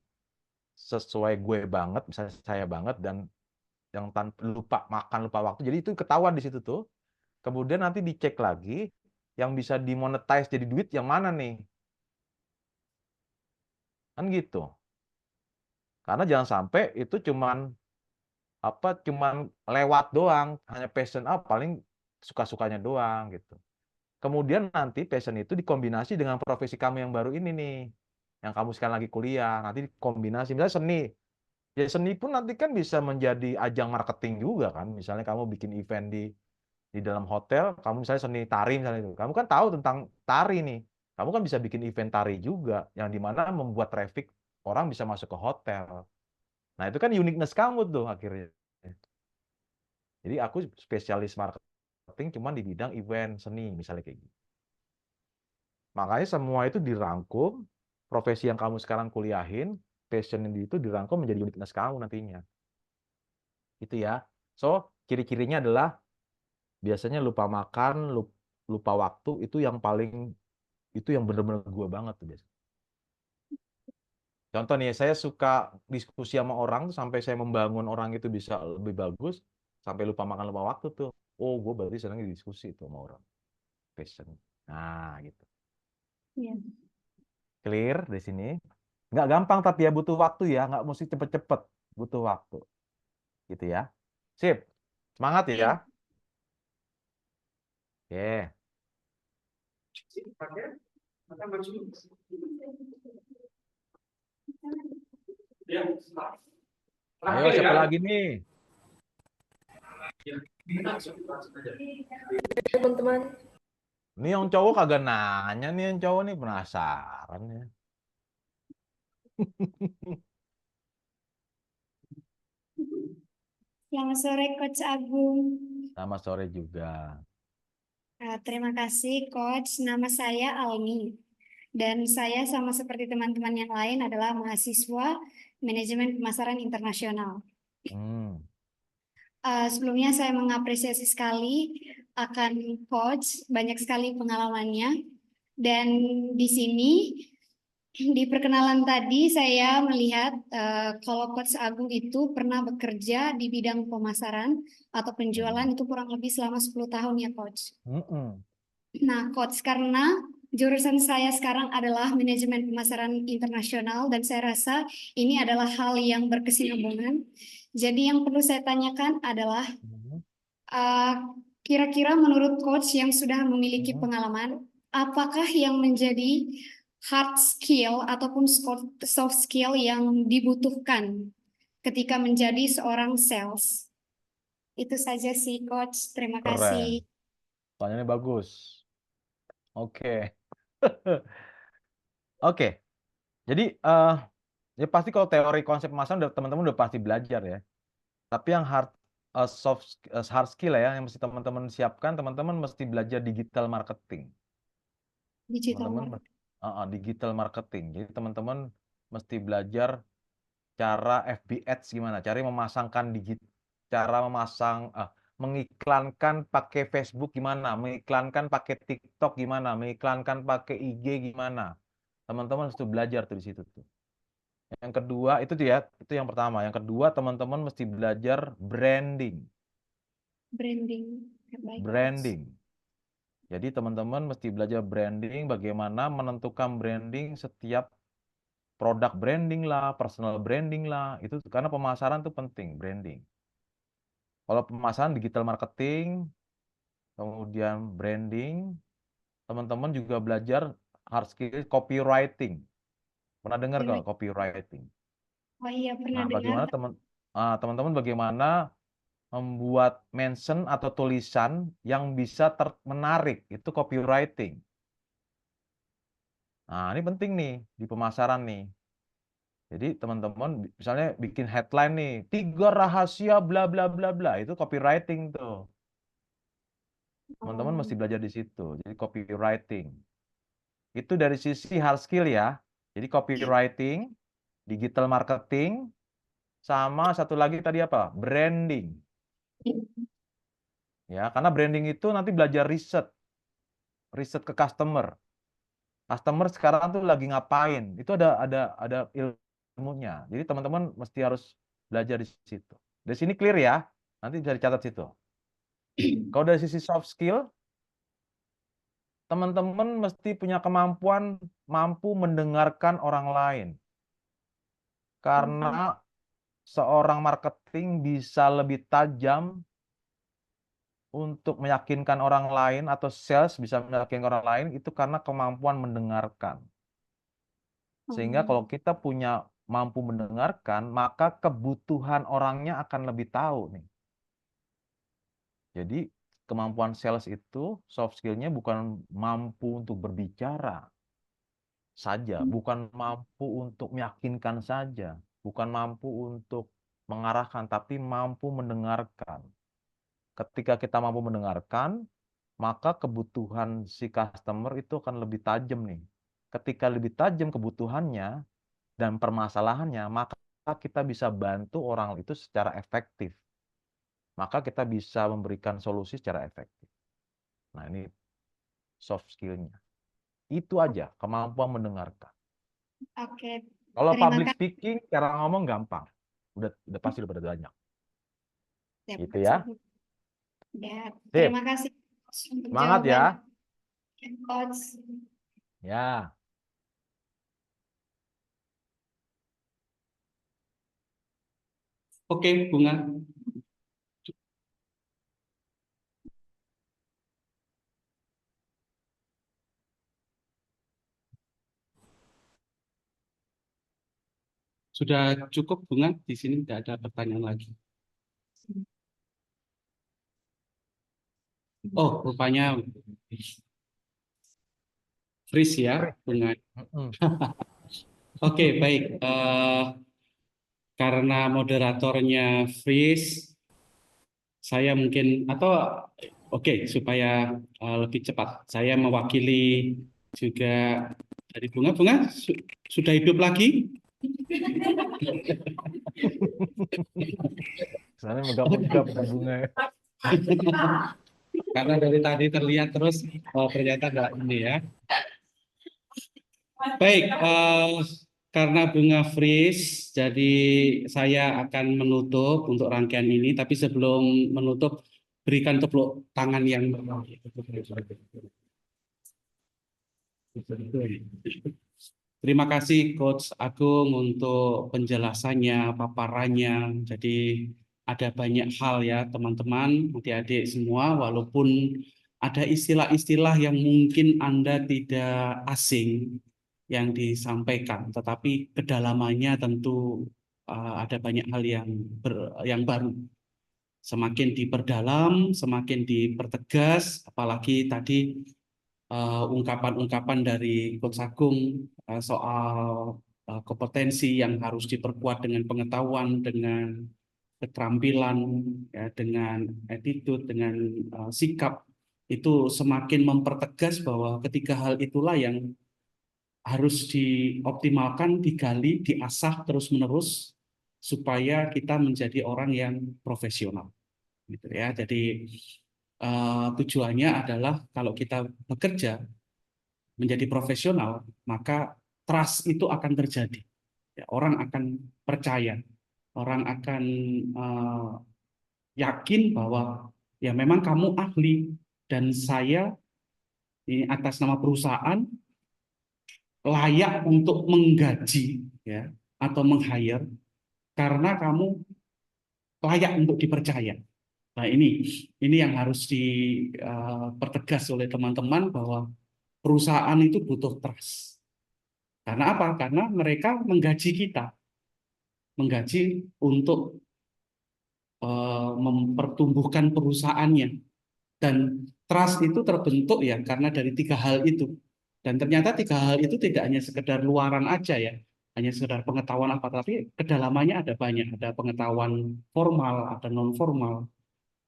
sesuai gue banget, misalnya saya banget, dan yang lupa makan, lupa waktu. Jadi itu ketahuan di situ tuh. Kemudian nanti dicek lagi yang bisa dimonetize jadi duit yang mana nih. Kan gitu. Karena jangan sampai itu cuman lewat doang, hanya passion paling suka-sukanya doang gitu. Kemudian nanti passion itu dikombinasi dengan profesi kamu yang baru ini nih. Yang kamu sekarang lagi kuliah, nanti dikombinasi misalnya seni. Ya seni pun nanti kan bisa menjadi ajang marketing juga kan. Misalnya kamu bikin event di dalam hotel, kamu misalnya seni tari misalnya itu. Kamu kan tahu tentang tari nih. Kamu kan bisa bikin event tari juga yang dimana membuat traffic orang bisa masuk ke hotel. Nah, itu kan uniqueness kamu tuh akhirnya. Jadi aku spesialis marketing cuman di bidang event seni misalnya kayak gitu. Makanya semua itu dirangkum, profesi yang kamu sekarang kuliahin, passion itu dirangkum menjadi uniqueness kamu nantinya. Itu ya. So, ciri-cirinya adalah biasanya lupa makan, lupa waktu, itu yang bener-bener gue banget tuh biasa. Contoh nih, saya suka diskusi sama orang tuh sampai saya membangun orang itu bisa lebih bagus, sampai lupa makan, lupa waktu tuh. Oh, gue berarti senangnya diskusi tuh sama orang. Passion. Nah, gitu. Iya. Clear di sini. Nggak gampang tapi ya butuh waktu ya, nggak mesti cepet-cepet, butuh waktu. Gitu ya. Sip. Semangat ya. Oke. Ayo siapa lagi nih? Teman-teman. Ini yang cowok kagak nanya nih, yang cowok nih penasaran ya. Selamat sore Coach Agung. Selamat sore juga. Terima kasih Coach. Nama saya Almi. Dan saya sama seperti teman-teman yang lain adalah mahasiswa manajemen pemasaran internasional. Sebelumnya saya mengapresiasi sekali akan coach, banyak sekali pengalamannya. Dan di sini di perkenalan tadi saya melihat kalau Coach Agung itu pernah bekerja di bidang pemasaran atau penjualan itu kurang lebih selama 10 tahun ya Coach. Nah Coach, karena jurusan saya sekarang adalah manajemen pemasaran internasional dan saya rasa ini adalah hal yang berkesinambungan. Jadi yang perlu saya tanyakan adalah kira-kira menurut Coach yang sudah memiliki pengalaman, apakah yang menjadi hard skill ataupun soft skill yang dibutuhkan ketika menjadi seorang sales? Itu saja sih Coach, terima kasih. Pertanyaannya bagus. Oke. Oke. Jadi ya pasti kalau teori konsep pemasaran teman-teman udah pasti belajar ya. Tapi yang hard skill ya yang mesti teman-teman siapkan, teman-teman mesti belajar digital marketing. Digital marketing. Jadi teman-teman mesti belajar cara FB Ads gimana, cara mengiklankan pakai Facebook gimana, mengiklankan pakai TikTok gimana, mengiklankan pakai IG gimana. Teman-teman harus belajar tuh di situ tuh. Yang kedua itu yang pertama. Yang kedua teman-teman mesti belajar branding. Branding. Jadi teman-teman mesti belajar branding, bagaimana menentukan branding setiap produk branding lah, personal branding lah. Itu karena pemasaran tuh penting, branding. Kalau pemasaran digital marketing, kemudian branding, teman-teman juga belajar hard skill copywriting. Pernah dengar nggak copywriting? Oh iya, pernah Nah, bagaimana dengar. teman-teman bagaimana membuat mention atau tulisan yang bisa menarik, itu copywriting. Nah, ini penting nih di pemasaran nih. Jadi teman-teman misalnya bikin headline nih, 3 rahasia bla bla bla bla, itu copywriting tuh. Teman-teman mesti belajar di situ. Jadi copywriting. Itu dari sisi hard skill ya. Jadi copywriting, digital marketing, sama satu lagi tadi apa? Branding. Ya, karena branding itu nanti belajar riset ke customer. Customer sekarang tuh lagi ngapain? Itu ada ilmunya. Jadi teman-teman mesti harus belajar di situ. Dari sini clear ya. Nanti bisa dicatat situ. Kalau dari sisi soft skill, teman-teman mesti punya kemampuan mampu mendengarkan orang lain. Karena seorang marketing bisa lebih tajam untuk meyakinkan orang lain atau sales bisa meyakinkan orang lain itu karena kemampuan mendengarkan. Sehingga kalau kita punya mampu mendengarkan, maka kebutuhan orangnya akan lebih tahu nih. Jadi kemampuan sales itu soft skill-nya bukan mampu untuk berbicara saja, bukan mampu untuk meyakinkan saja, bukan mampu untuk mengarahkan, tapi mampu mendengarkan. Ketika kita mampu mendengarkan, maka kebutuhan si customer itu akan lebih tajam nih. Ketika lebih tajam kebutuhannya dan permasalahannya, maka kita bisa bantu orang itu secara efektif. Maka kita bisa memberikan solusi secara efektif. Nah, ini soft skill-nya. Itu aja, kemampuan mendengarkan. Oke. Kalau Terima public kasih. speaking, cara ngomong gampang. Udah pasti udah pada banyak. Siap, Gitu ya. Ya, Sip. terima kasih Coach untuk Semangat ya. jawaban Coach. Ya. Oke, Bunga. Sudah cukup, Bunga. Di sini tidak ada pertanyaan lagi. Oh, rupanya freeze ya, Bunga. Oke, baik. Karena moderatornya freeze, saya mungkin supaya lebih cepat, saya mewakili juga Dari Bunga sudah hidup lagi? Soalnya megap-megap Bunga. Karena dari tadi terlihat terus, oh ternyata enggak ini ya. Baik, karena Bunga freeze, jadi saya akan menutup untuk rangkaian ini. Tapi sebelum menutup, berikan tepuk tangan yang terima kasih Coach Agung untuk penjelasannya, paparannya. Jadi ada banyak hal ya teman-teman, adik-adik semua, walaupun ada istilah-istilah yang mungkin Anda tidak asing yang disampaikan, tetapi kedalamannya tentu ada banyak hal yang baru. Semakin diperdalam, semakin dipertegas, apalagi tadi ungkapan-ungkapan dari Coach Agung soal kompetensi yang harus diperkuat dengan pengetahuan, dengan keterampilan, ya, dengan attitude, dengan sikap, itu semakin mempertegas bahwa ketiga hal itulah yang harus dioptimalkan, digali, diasah terus-menerus supaya kita menjadi orang yang profesional, gitu ya. Jadi tujuannya adalah kalau kita bekerja menjadi profesional, maka trust itu akan terjadi. Ya, orang akan percaya, orang akan yakin bahwa ya memang kamu ahli dan saya ini atas nama perusahaan layak untuk menggaji ya atau meng-hire karena kamu layak untuk dipercaya. Nah, ini yang harus dipertegas oleh teman-teman bahwa perusahaan itu butuh trust. Karena apa? Karena mereka menggaji kita. Menggaji untuk mempertumbuhkan perusahaannya. Dan trust itu terbentuk ya karena dari tiga hal itu. Dan ternyata tiga hal itu tidak hanya sekedar luaran aja ya. Hanya sekedar pengetahuan apa, tapi kedalamannya ada banyak. Ada pengetahuan formal, ada non-formal.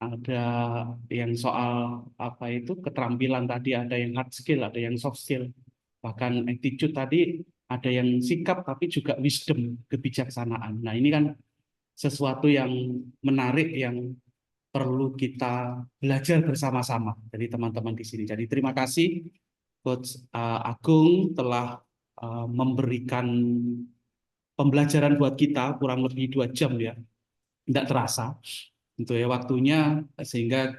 Ada yang soal apa itu keterampilan tadi, ada yang hard skill, ada yang soft skill, bahkan attitude tadi, ada yang sikap tapi juga wisdom, kebijaksanaan. Nah, ini kan sesuatu yang menarik yang perlu kita belajar bersama-sama dari teman-teman di sini. Jadi terima kasih Coach Agung telah memberikan pembelajaran buat kita kurang lebih 2 jam ya, tidak terasa. Untuk ya waktunya sehingga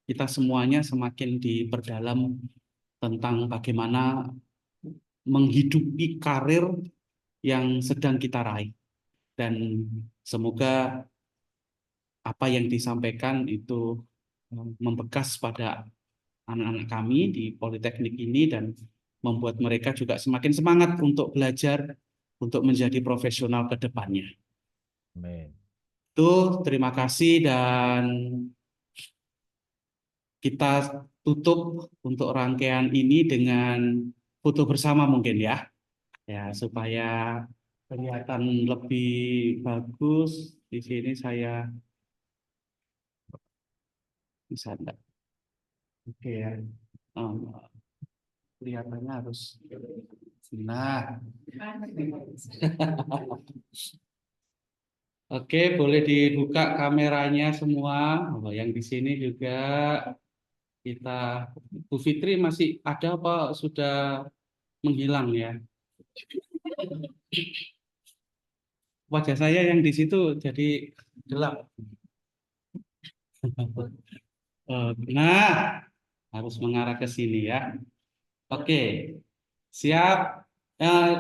kita semuanya semakin diperdalam tentang bagaimana menghidupi karir yang sedang kita raih, dan semoga apa yang disampaikan itu membekas pada anak-anak kami di Politeknik ini dan membuat mereka juga semakin semangat untuk belajar untuk menjadi profesional ke depannya. Amin. Terima kasih dan kita tutup untuk rangkaian ini dengan foto bersama mungkin ya. Ya, supaya kelihatan lebih bagus. Di sini saya bisa enggak? Oke ya. Kelihatannya harus. Nah. Oke, boleh dibuka kameranya semua. Oh, yang di sini juga kita, Bu Fitri masih ada apa sudah menghilang ya? Wajah saya yang di situ jadi gelap. Nah, harus mengarah ke sini ya. Oke, siap.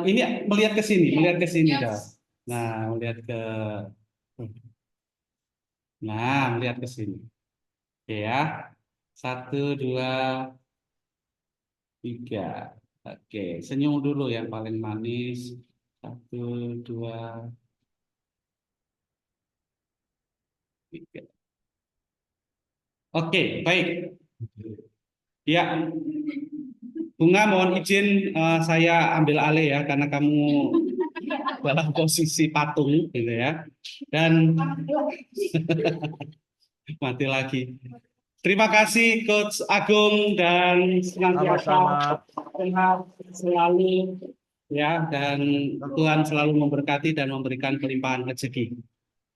Ini melihat ke sini dah. Nah, melihat ke sini. Oke ya. 1, 2, 3. Oke, senyum dulu yang paling manis. 1, 2, 3. Oke, baik. Ya, Bunga mohon izin saya ambil alih ya karena kamu dalam posisi patung gitu ya. Dan mati lagi. Terima kasih Coach Agung dan senantiasa sehat selalu ya, dan Tuhan selalu memberkati dan memberikan kelimpahan rezeki.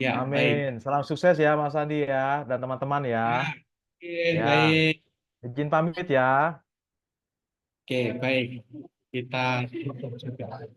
Ya, baik. Amin. Salam sukses ya Mas Andi ya dan teman-teman ya. Oke, Ya. baik. Izin pamit ya. Oke, baik. Kita tutup juga.